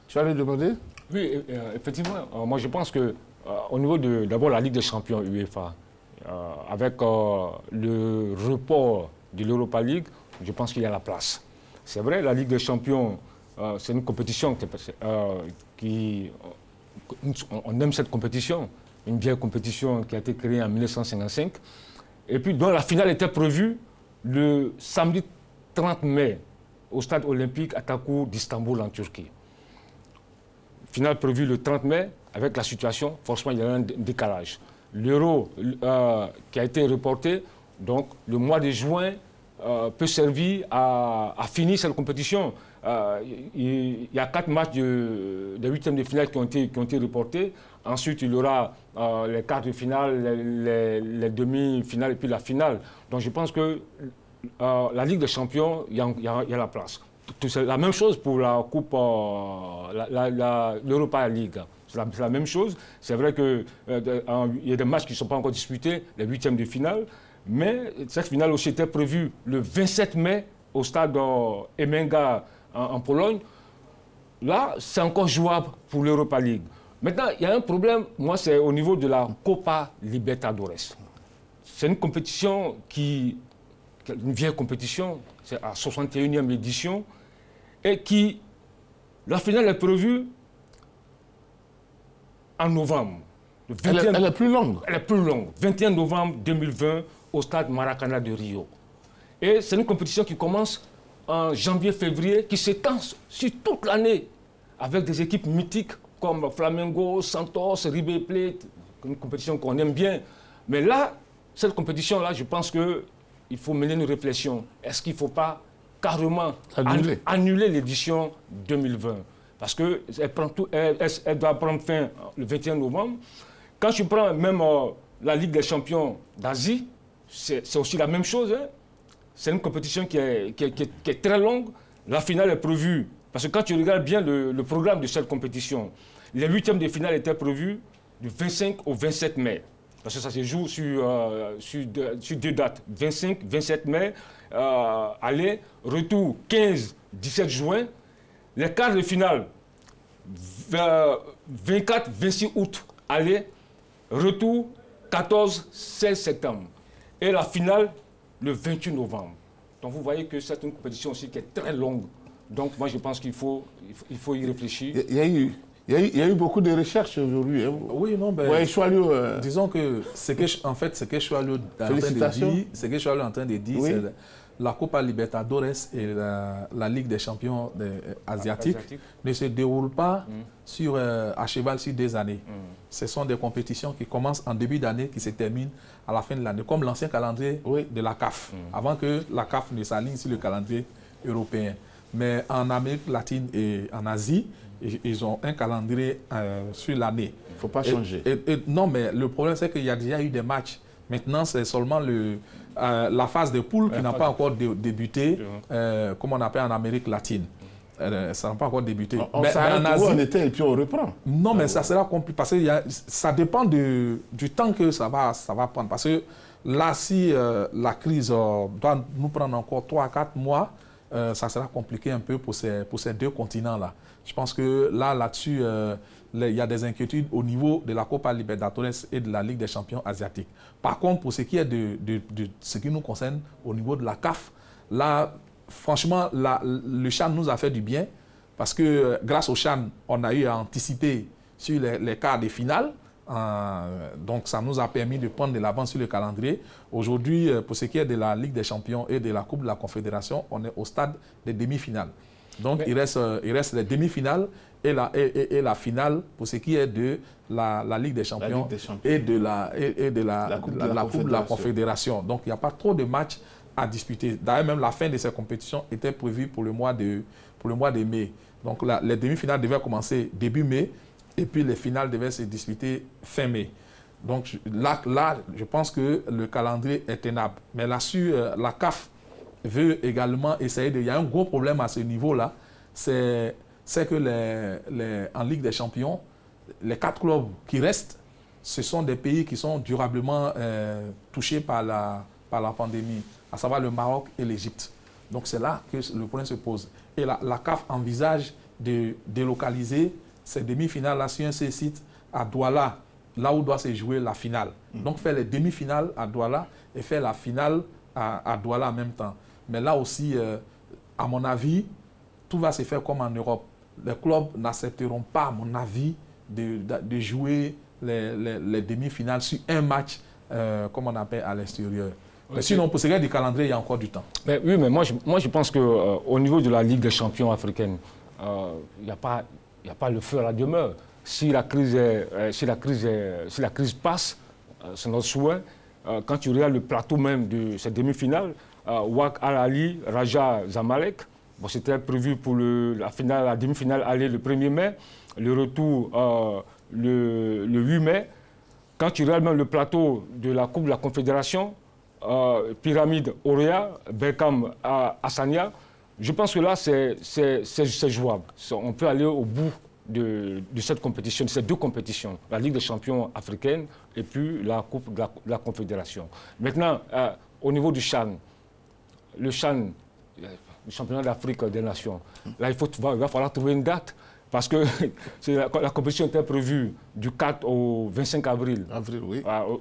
Speaker 1: Tu allais demander?
Speaker 2: Oui, effectivement. Moi, je pense qu'au niveau d'abord la Ligue des champions UEFA, avec le report de l'Europa League, je pense qu'il y a la place. C'est vrai, la Ligue des champions, c'est une compétition on aime cette compétition, une vieille compétition qui a été créée en 1955, et puis dont la finale était prévue le samedi 30 mai au stade olympique Ataturk d'Istanbul en Turquie. Finale prévue le 30 mai, avec la situation, forcément il y a un décalage. L'Euro qui a été reporté, donc le mois de juin, peut servir à finir cette compétition. Il y a 4 matchs de 8e de finale qui ont été reportés. Ensuite, il y aura les quarts de finale, les demi-finales et puis la finale. Donc je pense que la Ligue des champions, il y a la place. C'est la même chose pour la Coupe, l'Europa League. C'est la même chose. C'est vrai qu'il y a des matchs qui ne sont pas encore disputés, les 8e de finale. Mais cette finale aussi était prévue le 27 mai au stade Emenga en Pologne. Là, c'est encore jouable pour l'Europa League. Maintenant, il y a un problème, moi, c'est au niveau de la Copa Libertadores. C'est une compétition une vieille compétition, c'est à 61e édition, et la finale est prévue en novembre.
Speaker 1: Elle est plus longue.
Speaker 2: Elle est plus longue. 21 novembre 2020 au stade Maracana de Rio. Et c'est une compétition qui commence en janvier-février, qui s'étend sur toute l'année, avec des équipes mythiques comme Flamengo, Santos, River Plate, une compétition qu'on aime bien. Mais là, cette compétition-là, je pense qu'il faut mener une réflexion. Est-ce qu'il ne faut pas carrément annuler l'édition 2020? Parce qu'elle doit prendre fin le 21 novembre. Quand tu prends même la Ligue des champions d'Asie, c'est aussi la même chose. Hein. C'est une compétition qui est très longue. La finale est prévue. Parce que quand tu regardes bien le programme de cette compétition, les huitièmes de finale étaient prévus du 25 au 27 mai. Parce que ça se joue sur deux dates. 25, 27 mai, aller, retour 15, 17 juin. Les quarts de finale, 24, 26 août, aller, retour 14, 16 septembre. Et la finale, le 28 novembre. Donc vous voyez que c'est une compétition aussi qui est très longue. Donc moi je pense qu'il faut y réfléchir.
Speaker 1: Il y a eu beaucoup de recherches aujourd'hui. Hein.
Speaker 3: Oui, non, ben,
Speaker 1: ouais, Choalio,
Speaker 3: disons que en fait, ce que Choalio est en train de dire,
Speaker 1: oui.
Speaker 3: c'est la Copa Libertadores et la Ligue des champions asiatiques ne se déroulent pas à cheval sur des années. Ce sont des compétitions qui commencent en début d'année, qui se terminent à la fin de l'année, comme l'ancien calendrier de la CAF, avant que la CAF ne s'aligne sur le calendrier européen. Mais en Amérique latine et en Asie, ils ont un calendrier sur l'année.
Speaker 1: Il ne faut pas changer.
Speaker 3: Non, mais le problème, c'est qu'il y a déjà eu des matchs. Maintenant, c'est seulement la phase de poule qui n'a pas encore débuté, comme on appelle en Amérique latine. Ça n'a pas encore débuté.
Speaker 1: On s'arrête où on était et puis on reprend.
Speaker 3: Non, mais ça sera compliqué parce que ça dépend du temps que ça va prendre. Parce que là, si la crise doit nous prendre encore 3 à 4 mois, ça sera compliqué un peu pour ces deux continents-là. Je pense que là-dessus, il y a des inquiétudes au niveau de la Copa Libertadores et de la Ligue des champions asiatiques. Par contre, pour ce qui est de ce qui nous concerne au niveau de la CAF, là, franchement, le CHAN nous a fait du bien parce que grâce au CHAN, on a eu à anticiper sur les quarts de finale. Donc, ça nous a permis de prendre de l'avance sur le calendrier. Aujourd'hui, pour ce qui est de la Ligue des champions et de la Coupe de la Confédération, on est au stade des demi-finales. Donc, il reste les demi-finales et la finale pour ce qui est de la Ligue des champions, et de la Coupe de la Confédération. Donc, il n'y a pas trop de matchs à disputer. D'ailleurs, même la fin de ces compétitions était prévue pour le mois de mai. Donc, les demi-finales devaient commencer début mai et puis les finales devaient se disputer fin mai. Donc, là je pense que le calendrier est tenable. Mais là-dessus, la CAF veut également essayer il y a un gros problème à ce niveau-là, c'est que en Ligue des champions, les 4 clubs qui restent, ce sont des pays qui sont durablement touchés par la pandémie, à savoir le Maroc et l'Égypte. Donc c'est là que le problème se pose. Et la CAF envisage de délocaliser ces demi-finales sur un seul site à Douala, là où doit se jouer la finale. Donc faire les demi-finales à Douala et faire la finale à Douala en même temps. Mais là aussi, à mon avis, tout va se faire comme en Europe. Les clubs n'accepteront pas, à mon avis, de jouer les demi-finales sur un match, comme on appelle à l'extérieur. Mais sinon, pour ce qui est du calendrier, il y a encore du temps.
Speaker 2: Mais, oui, mais moi je pense qu'au niveau de la Ligue des champions africaine, il n'y a pas le feu à la demeure. Si la crise passe, c'est notre souhait. Quand tu regardes le plateau même de cette demi-finale, Wak Al Ali, Raja Zamalek, bon, c'était prévu pour la demi-finale aller le 1er mai, le retour le 8 mai. Quand tu regardes même le plateau de la Coupe de la Confédération, Pyramide Auréa, Berkane Hassania, je pense que là c'est jouable. On peut aller au bout de cette compétition, de ces deux compétitions, la Ligue des champions africaine et puis la Coupe de la Confédération. Maintenant, au niveau du CHAN, le CHAN, le championnat d'Afrique des nations, là il va falloir trouver une date parce que la compétition était prévue du 4 au 25 avril,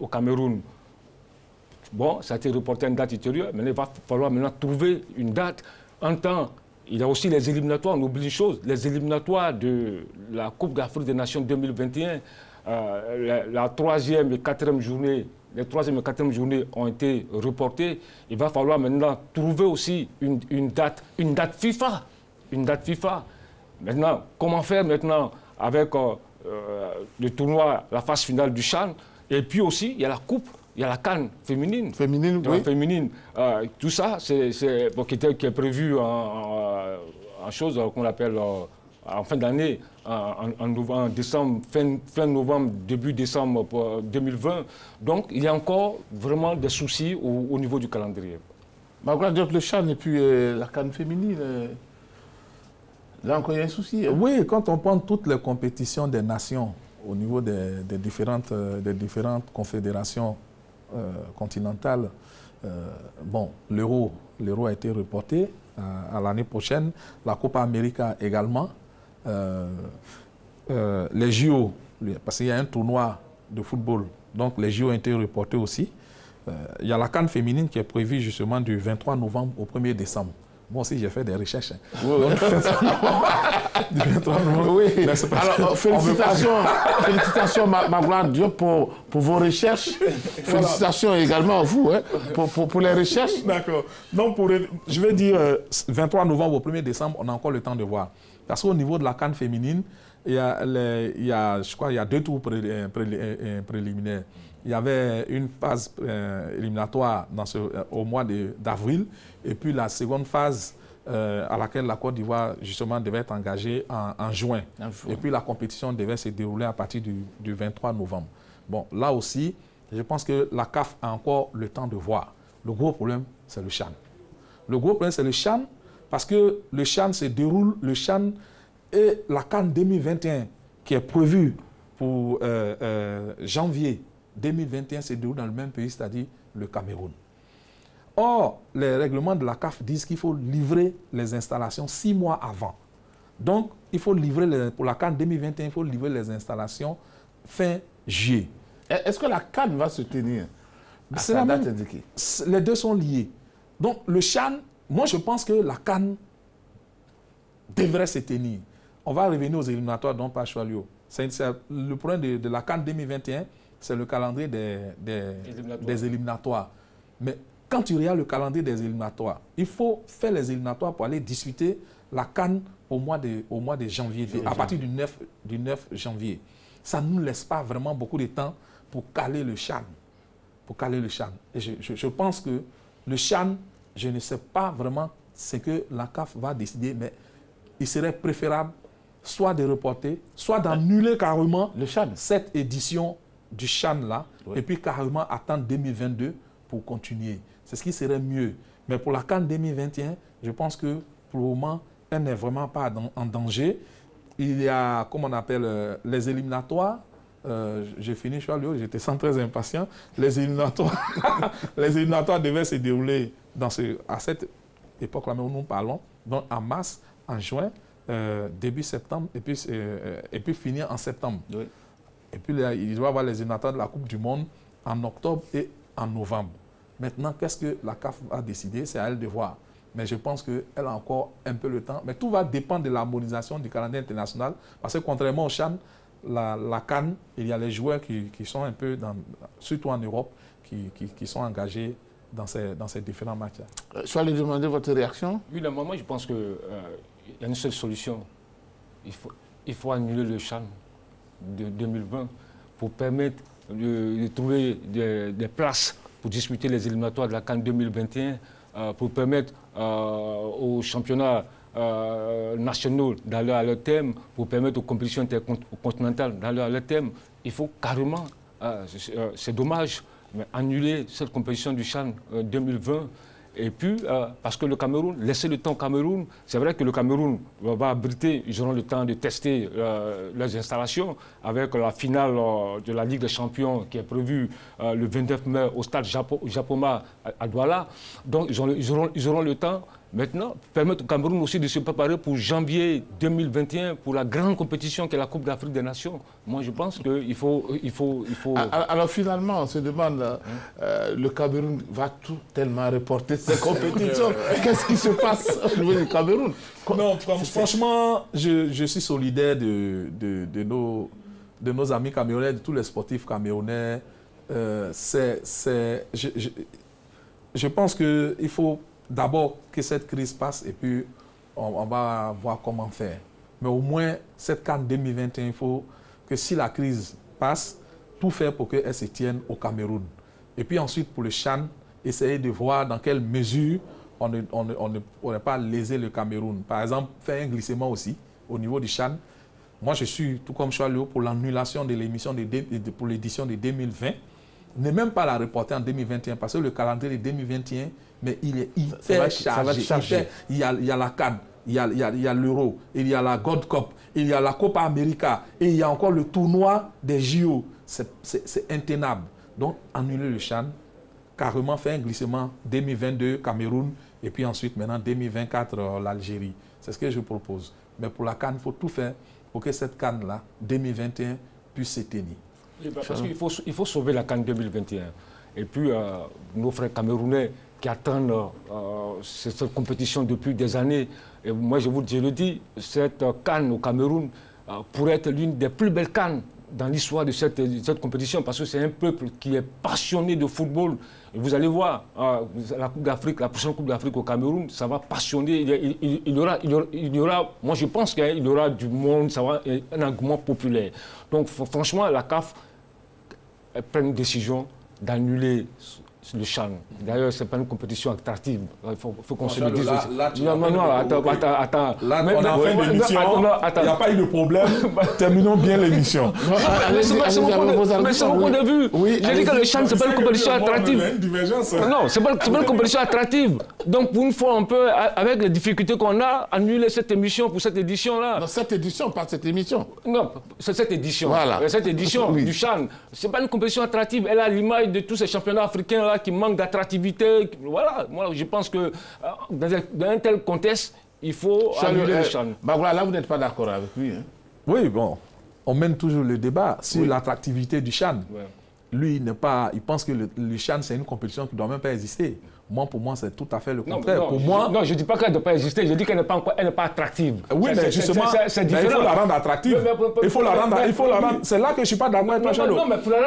Speaker 2: au Cameroun. Bon, ça a été reporté à une date ultérieure, mais il va falloir maintenant trouver une date en temps. Il y a aussi les éliminatoires, on oublie une chose, les éliminatoires de la Coupe d'Afrique des Nations 2021 la troisième et quatrième journée, les troisième et quatrième journées ont été reportées. Il va falloir maintenant trouver aussi une date FIFA. Une date FIFA. Maintenant, comment faire maintenant avec le tournoi, la phase finale du CHAN? Et puis aussi, il y a la coupe, il y a la CAN féminine.
Speaker 1: Féminine, oui.
Speaker 2: Féminine. Tout ça, qui est prévu en chose qu'on appelle en fin d'année, en décembre, fin novembre, début décembre 2020. Donc, il y a encore vraiment des soucis au niveau du calendrier.
Speaker 1: Donc le CHAN et puis la CAN féminine, là encore il y a un souci. Hein?
Speaker 3: Oui, quand on prend toutes les compétitions des nations au niveau des différentes confédérations continentales, bon, l'Euro a été reporté à l'année prochaine, la Copa América également, les JO, parce qu'il y a un tournoi de football, donc les JO ont été reportés aussi. Il y a la CAN féminine qui est prévue justement du 23 novembre au 1er décembre. Moi aussi, j'ai fait des recherches. Hein.
Speaker 1: Oui.
Speaker 3: Du 23 novembre. Oui.
Speaker 1: Alors, félicitations Magloire Diop pour vos recherches. Félicitations également à vous hein, pour les recherches.
Speaker 3: D'accord. Donc, je vais dire 23 novembre au 1er décembre, on a encore le temps de voir. Parce qu'au niveau de la CAN féminine, je crois qu'il y a 2 tours préliminaires. Il y avait une phase éliminatoire au mois d'avril et puis la seconde phase à laquelle la Côte d'Ivoire justement devait être engagée en juin. Et puis la compétition devait se dérouler à partir du 23 novembre. Bon, là aussi, je pense que la CAF a encore le temps de voir. Le gros problème, c'est le CHAN. Le gros problème, c'est le CHAN parce que le CHAN se déroule, le CHAN et la CAN 2021 qui est prévue pour janvier 2021 se déroule dans le même pays, c'est-à-dire le Cameroun. Or, les règlements de la CAF disent qu'il faut livrer les installations 6 mois avant. Donc, il faut livrer, pour la CAN 2021, il faut livrer les installations fin juillet.
Speaker 1: Est-ce que la CAN va se tenir à
Speaker 3: C'est
Speaker 1: sa date indiquée?
Speaker 3: Les deux sont liés. Donc, le CHAN, moi je pense que la CAN devrait se tenir. On va revenir aux éliminatoires dont parle Choualio. Le problème de la CAN 2021, c'est le calendrier des éliminatoires. Mais quand tu regardes le calendrier des éliminatoires, il faut faire les éliminatoires pour aller disputer la CAN au mois de janvier, à partir du 9 janvier. Ça ne nous laisse pas vraiment beaucoup de temps pour caler le CHAN. Et je pense que le CHAN, je ne sais pas vraiment ce que la CAF va décider, mais il serait préférable soit de reporter, soit d'annuler carrément cette édition du CHAN là, oui. Et puis carrément attendre 2022 pour continuer. C'est ce qui serait mieux. Mais pour la CAN 2021, je pense que pour le moment, elle n'est vraiment pas en danger. Il y a, comme on appelle, les éliminatoires. J'ai fini, j'étais très impatient. Les éliminatoires devaient se dérouler à cette époque-là où nous parlons, donc en mars, en juin, début septembre, et puis finir en septembre. Oui. Et puis, il doit y avoir les éliminatoires de la Coupe du Monde en octobre et en novembre. Maintenant, qu'est-ce que la CAF a décidé? C'est à elle de voir. Mais je pense qu'elle a encore un peu le temps. Mais tout va dépendre de l'harmonisation du calendrier international. Parce que contrairement au CHAN, la CAN, il y a les joueurs qui sont un peu, surtout en Europe, qui sont engagés dans ces différents matchs.
Speaker 1: Je vais aller demander votre réaction.
Speaker 2: Oui, moi, je pense qu'il y a une seule solution. Il faut annuler le CHAN de 2020 pour permettre de trouver des places pour disputer les éliminatoires de la CAN 2021, pour permettre aux championnats nationaux d'aller à leur thème, pour permettre aux compétitions intercontinentales d'aller à leur thème. Il faut carrément, c'est dommage, mais annuler cette compétition du CHAN 2020. Et puis, parce que le Cameroun, laisser le temps au Cameroun, c'est vrai que le Cameroun va abriter, ils auront le temps de tester leurs installations avec la finale de la Ligue des Champions qui est prévue le 29 mai au stade Japoma à Douala. Donc, ils auront le temps. Maintenant, permettre au Cameroun aussi de se préparer pour janvier 2021, pour la grande compétition qui est la Coupe d'Afrique des Nations. Moi, je pense qu'il faut...
Speaker 1: Alors, finalement, on se demande, le Cameroun va tout tellement reporter ses compétitions. Qu'est-ce qui se passe au niveau du Cameroun?
Speaker 3: Non, franchement, je suis solidaire de de nos amis camerounais, de tous les sportifs camerounais. Je pense qu'il faut d'abord que cette crise passe et puis on va voir comment faire. Mais au moins, cette CAN 2021, il faut que si la crise passe, tout faire pour qu'elle se tienne au Cameroun. Et puis ensuite, pour le CHAN, essayer de voir dans quelle mesure on ne pourrait pas léser le Cameroun. Par exemple, faire un glissement aussi au niveau du CHAN. Moi, je suis, tout comme Charles, pour l'annulation de l'émission pour l'édition de 2020. Ne même pas la reporter en 2021 parce que le calendrier de 2021, mais il est hyper chargé. Il y a la CAN, il y a l'Euro, il y a la Gold Cup, il y a la Copa América et il y a encore le tournoi des JO. C'est intenable. Donc, annuler le CHAN, carrément faire un glissement 2022 Cameroun et puis ensuite, maintenant, 2024 l'Algérie. C'est ce que je propose. Mais pour la CAN, il faut tout faire pour que cette CAN-là, 2021, puisse se tenir.
Speaker 2: Parce qu'il faut sauver la CAN 2021. Et puis, nos frères camerounais qui attendent cette compétition depuis des années, et moi je le dis, cette CAN au Cameroun pourrait être l'une des plus belles CAN dans l'histoire de cette compétition, parce que c'est un peuple qui est passionné de football. Et vous allez voir, la Coupe d'Afrique, la prochaine Coupe d'Afrique au Cameroun, ça va passionner. Il y aura, moi je pense qu'il y aura du monde, ça va un engouement populaire. Donc franchement, la CAF prend une décision d'annuler le CHAN. D'ailleurs, ce n'est pas une compétition attractive. Il faut qu'on se le dise.
Speaker 3: Attends. Là, on a fait l'émission. Il n'y a pas eu de problème. Terminons bien l'émission.
Speaker 2: C'est mon point de vue. J'ai dit que le CHAN, ce n'est pas une compétition attractive. Non, ce n'est pas une compétition attractive. Donc, pour une fois, on peut, avec les difficultés qu'on a, annuler cette émission pour cette édition-là.
Speaker 1: Non, cette édition, pas cette émission.
Speaker 2: Non, c'est cette édition.
Speaker 1: Voilà.
Speaker 2: Cette édition du CHAN. Ce n'est pas une compétition attractive. Elle a l'image de tous ces championnats africains qui manquent d'attractivité. Voilà. Moi, je pense que dans un tel contexte, il faut annuler le CHAN.
Speaker 1: Bah voilà, là, vous n'êtes pas d'accord avec lui. Hein.
Speaker 3: Oui, bon. On mène toujours le débat sur l'attractivité du CHAN. Ouais. Lui, il pense que le CHAN, c'est une compétition qui ne doit même pas exister. Moi, pour moi, c'est tout à fait le contraire.
Speaker 2: Non, je ne dis pas qu'elle ne doit pas exister, je dis qu'elle n'est pas attractive.
Speaker 3: Oui, mais justement, il faut la rendre attractive. Il faut la rendre. C'est là que je ne suis pas d'accord avec toi, Charles.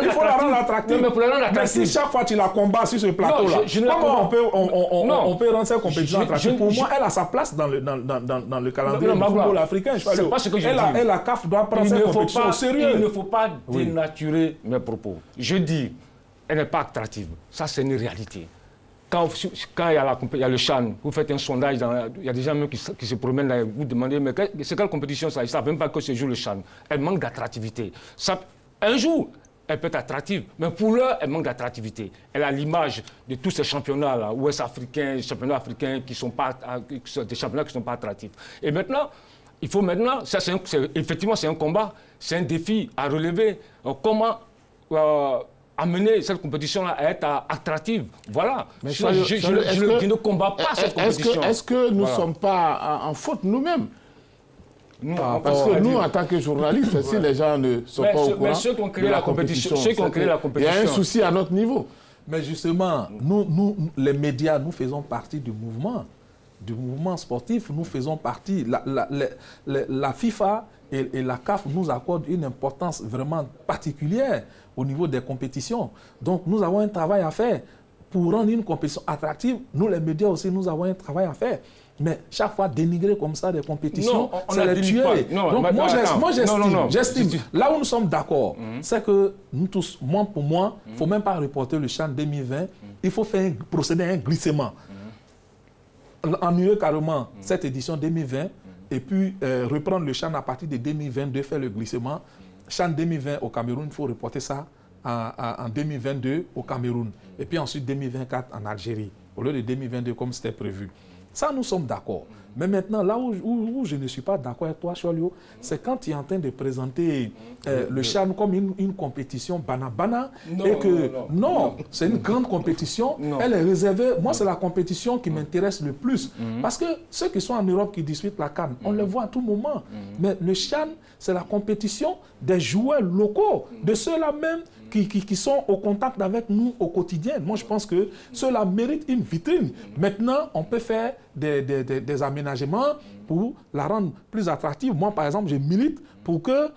Speaker 3: Il faut la rendre attractive. Mais si chaque fois tu la combats sur ce plateau-là, comment on peut rendre cette compétition attractive? Pour moi, elle a sa place dans le calendrier du football africain.
Speaker 2: C'est pas ce que je dis.
Speaker 3: Et la CAF doit prendre cette compétition au sérieux.
Speaker 2: Il ne faut pas dénaturer mes propos. Je dis, elle n'est pas attractive. Ça, c'est une réalité. Quand il y a le CHAN, vous faites un sondage, il y a des gens même qui se promènent là, vous demandez, mais c'est quelle compétition ça? Ils ne savent même pas que c'est jour le CHAN. Elle manque d'attractivité. Un jour, elle peut être attractive, mais pour l'heure, elle manque d'attractivité. Elle a l'image de tous ces championnats-là, ouest-africains, championnats africains des championnats qui ne sont pas attractifs. Et maintenant, il faut effectivement, c'est un combat, c'est un défi à relever. Comment amener cette compétition-là à être attractive. Voilà.
Speaker 1: Mais
Speaker 2: je ne combats pas cette compétition.
Speaker 1: Est-ce que nous ne sommes pas en faute nous-mêmes? Parce que nous, en tant que journalistes, si les gens ne sont pas au courant de la compétition, il y a un souci à notre niveau.
Speaker 3: Mais justement, nous, les médias, nous faisons partie du mouvement sportif, nous faisons partie. La FIFA et la CAF nous accordent une importance vraiment particulière au niveau des compétitions. Donc, nous avons un travail à faire pour rendre une compétition attractive. Nous, les médias aussi, nous avons un travail à faire. Mais chaque fois, dénigrer comme ça des compétitions, c'est les tuer. Donc, moi, j'estime. Là où nous sommes d'accord, c'est que nous tous, moi pour moi, il ne faut même pas reporter le CHAN 2020. Il faut procéder à un glissement. Annuler carrément cette édition 2020 et puis reprendre le CHAN à partir de 2022, faire le glissement. CHAN 2020 au Cameroun, il faut reporter ça en 2022 au Cameroun. Et puis ensuite 2024 en Algérie, au lieu de 2022 comme c'était prévu. Ça, nous sommes d'accord. Mais maintenant, là où je ne suis pas d'accord avec toi, Cholio, c'est quand tu es en train de présenter le CHAN comme une compétition banabana. Non, c'est une grande compétition. Elle est réservée. Moi, c'est la compétition qui m'intéresse le plus. Parce que ceux qui sont en Europe qui disputent la CAN, on les voit à tout moment. Mais le CHAN, c'est la compétition des joueurs locaux, de ceux-là même qui sont au contact avec nous au quotidien. Moi, je pense que cela mérite une vitrine. Maintenant, on peut faire des aménagements pour la rendre plus attractive. Moi, par exemple, je milite pour que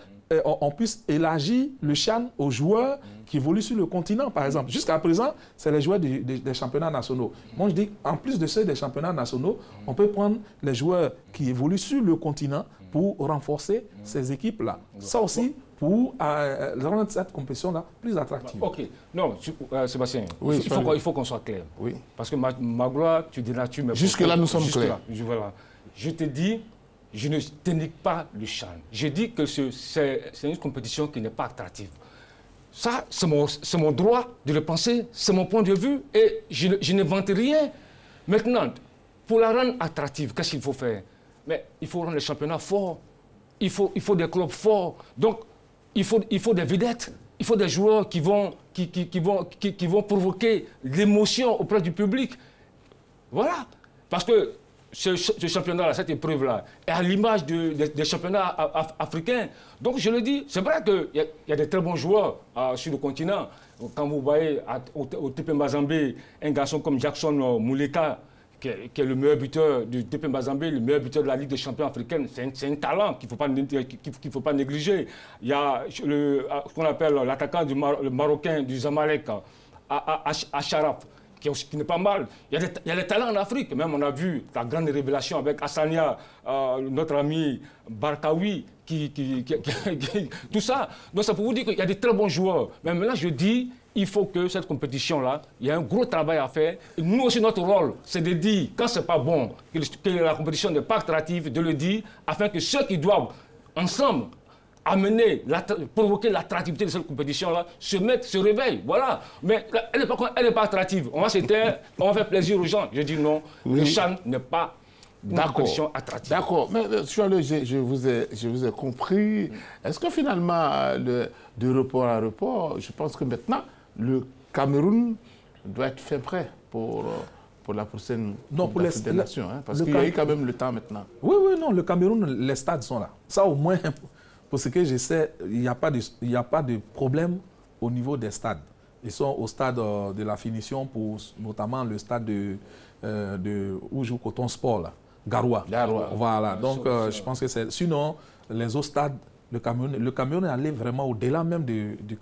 Speaker 3: on puisse élargir le CHAN aux joueurs qui évoluent sur le continent, par exemple. Jusqu'à présent, c'est les joueurs des championnats nationaux. Moi, je dis, en plus de ceux des championnats nationaux, on peut prendre les joueurs qui évoluent sur le continent pour renforcer ces équipes-là. Ça aussi, pour rendre cette compétition-là plus attractive.
Speaker 2: Ok. Non, Sébastien,
Speaker 1: oui,
Speaker 2: il faut qu'on soit clair.
Speaker 1: Oui.
Speaker 2: Parce que Magloire, tu dénatures mes
Speaker 1: Jusque-là, nous sommes clairs.
Speaker 2: Voilà. Je te dis, je ne dénigre pas le CHAN. Je dis que c'est une compétition qui n'est pas attractive. Ça, c'est mon droit de le penser, c'est mon point de vue et je n'invente rien. Maintenant, pour la rendre attractive, qu'est-ce qu'il faut faire? Mais il faut rendre les championnats forts. Il faut des clubs forts. Donc, il faut des vedettes. Il faut des joueurs qui vont provoquer l'émotion auprès du public. Voilà. Parce que ce championnat-là, cette épreuve-là, est à l'image des championnats africains. Donc, je le dis, c'est vrai qu'il y a des très bons joueurs sur le continent. Quand vous voyez au TP Mazembe, un garçon comme Jackson Mouleka, qui est le meilleur buteur du TP Mazembe, le meilleur buteur de la Ligue des champions africaine, c'est un talent qu'il ne faut pas négliger. Il y a ce qu'on appelle l'attaquant marocain du Zamalek, Acharaf, qui n'est pas mal. Il y a des talents en Afrique. Même on a vu la grande révélation avec Hassania, notre ami Barkawi, tout ça. Donc ça peut vous dire qu'il y a des très bons joueurs. Mais maintenant je dis, il faut que cette compétition-là, il y a un gros travail à faire. Et nous aussi, notre rôle, c'est de dire, quand ce n'est pas bon, que la compétition n'est pas attractive, de le dire, afin que ceux qui doivent, ensemble, provoquer l'attractivité de cette compétition-là, se réveillent. Voilà. Mais elle n'est pas attractive. On va se taire, on va faire plaisir aux gens. Je dis non, le CHAN n'est pas une compétition attractive.
Speaker 1: D'accord. Mais je vous ai compris. Est-ce que finalement, de report à report, je pense que maintenant, le Cameroun doit être fait prêt pour la prochaine Coupe d'Afrique des Nations, hein, parce qu'il y a eu quand même le temps maintenant.
Speaker 3: Oui, non, le Cameroun, les stades sont là. Ça, au moins, pour ce que je sais, il n'y a pas de problème au niveau des stades. Ils sont au stade de la finition, pour notamment le stade où joue Coton Sport, là, Garoua. Voilà, donc je pense que c'est... Sinon, les autres stades, le Cameroun est allé vraiment au-delà même du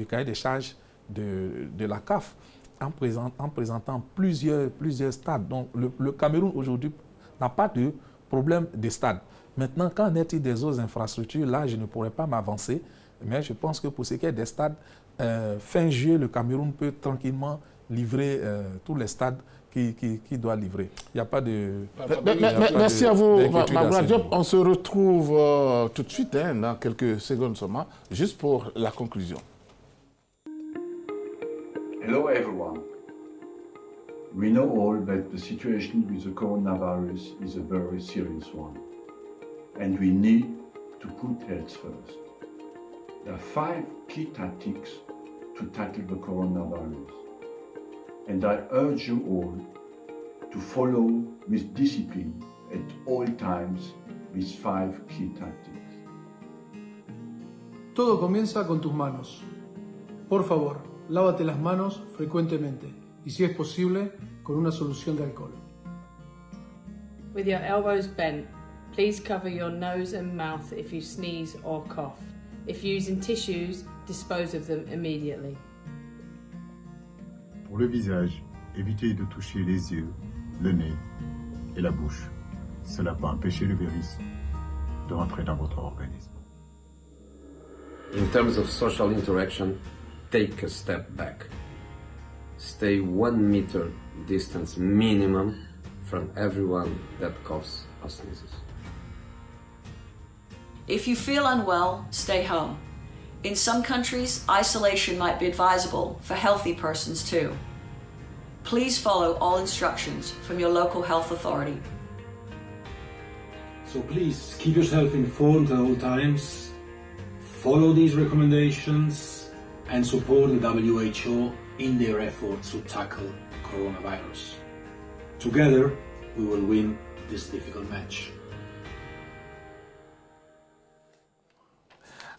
Speaker 3: cahier des charges de la CAF en présentant plusieurs stades. Donc le Cameroun aujourd'hui n'a pas de problème de stade. Maintenant, qu'en est-il des autres infrastructures? Là, je ne pourrais pas m'avancer, mais je pense que pour ce qui est des stades, fin juillet, le Cameroun peut tranquillement livrer tous les stades qui doit livrer. Il n'y a pas de...
Speaker 1: Merci à vous, Magloire Diop. On se retrouve tout de suite, hein, dans quelques secondes seulement, juste pour la conclusion.
Speaker 6: Hello everyone. We know all that the situation with the coronavirus is a very serious one. And we need to put health first. There are 5 key tactics to tackle the coronavirus. And I urge you all to follow with discipline at all times these 5 key tactics.
Speaker 7: Todo comienza con tus manos. Por favor, lávate las manos frecuentemente y si es posible, con una solución de alcohol.
Speaker 8: With your elbows bent, please cover your nose and mouth if you sneeze or cough. If using tissues, dispose of them immediately.
Speaker 9: Pour le visage, évitez de toucher les yeux, le nez et la bouche. Cela peut empêcher le virus de rentrer dans votre organisme.
Speaker 10: In terms of social interaction, take a step back. Stay 1 meter distance minimum from everyone that coughs or sneezes.
Speaker 11: If you feel unwell, stay home. In some countries, isolation might be advisable for healthy persons too. Please follow all instructions from your local health authority.
Speaker 12: So please keep yourself informed at all times, follow these recommendations, and support the WHO in their efforts to tackle coronavirus. Together, we will win this difficult match.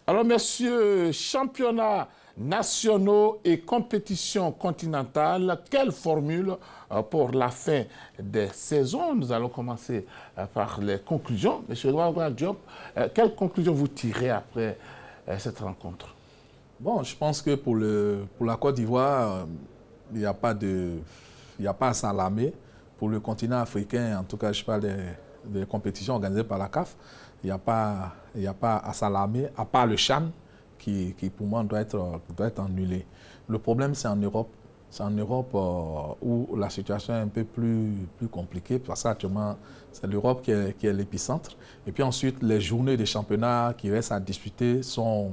Speaker 1: Alors, messieurs, championnats nationaux et compétitions continentales, quelle formule pour la fin des saisons? Nous allons commencer par les conclusions. Monsieur Magloire Diop, quelles conclusions vous tirez après cette rencontre?
Speaker 3: Bon, je pense que pour la Côte d'Ivoire, il n'y a pas à s'alarmer. Pour le continent africain, en tout cas, je parle des compétitions organisées par la CAF, il n'y a pas à s'alarmer, à part le CHAN, qui pour moi doit être annulé. Le problème, c'est en Europe. C'est en Europe où la situation est un peu plus compliquée, parce qu'actuellement, c'est l'Europe qui est l'épicentre. Et puis ensuite, les journées des championnats qui restent à disputer sont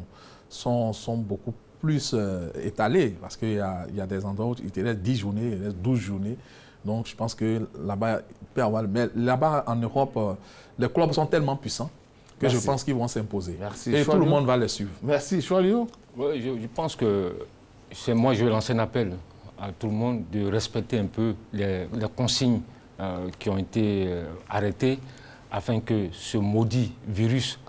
Speaker 3: beaucoup plus étalées, parce qu'il y a des endroits où il reste 10 journées, il reste 12 journées. Donc je pense que là-bas, il peut y avoir... Mais là-bas, en Europe, les clubs sont tellement puissants que je pense qu'ils vont s'imposer.
Speaker 1: Merci.
Speaker 3: Et tout le monde va les suivre.
Speaker 1: Merci. Choualio?
Speaker 2: Oui, je pense que moi, je vais lancer un appel à tout le monde de respecter un peu les consignes qui ont été arrêtées afin que ce maudit virus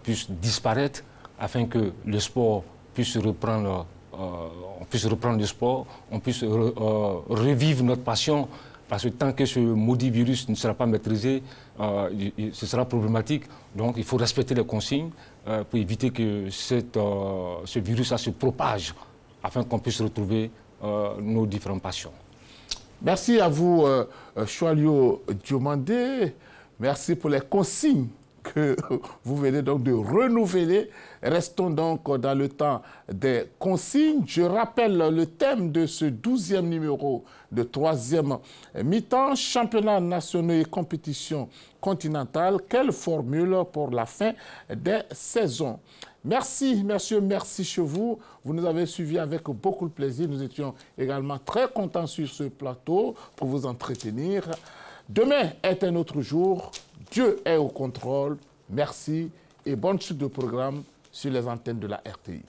Speaker 2: puisse disparaître, afin que le sport puisse reprendre, on puisse reprendre le sport, on puisse revivre notre passion, parce que tant que ce maudit virus ne sera pas maîtrisé, ce sera problématique. Donc il faut respecter les consignes pour éviter que ce virus-là se propage, afin qu'on puisse retrouver nos différentes passions.
Speaker 1: Merci à vous, Choualio Diomandé. Merci pour les consignes que vous venez donc de renouveler. Restons donc dans le temps des consignes. Je rappelle le thème de ce 12e numéro de 3e mi-temps, championnat national et compétition continentale. Quelle formule pour la fin des saisons? Merci, messieurs, merci chez vous. Vous nous avez suivis avec beaucoup de plaisir. Nous étions également très contents sur ce plateau pour vous entretenir. Demain est un autre jour. Dieu est au contrôle. Merci et bonne suite de programme sur les antennes de la RTI.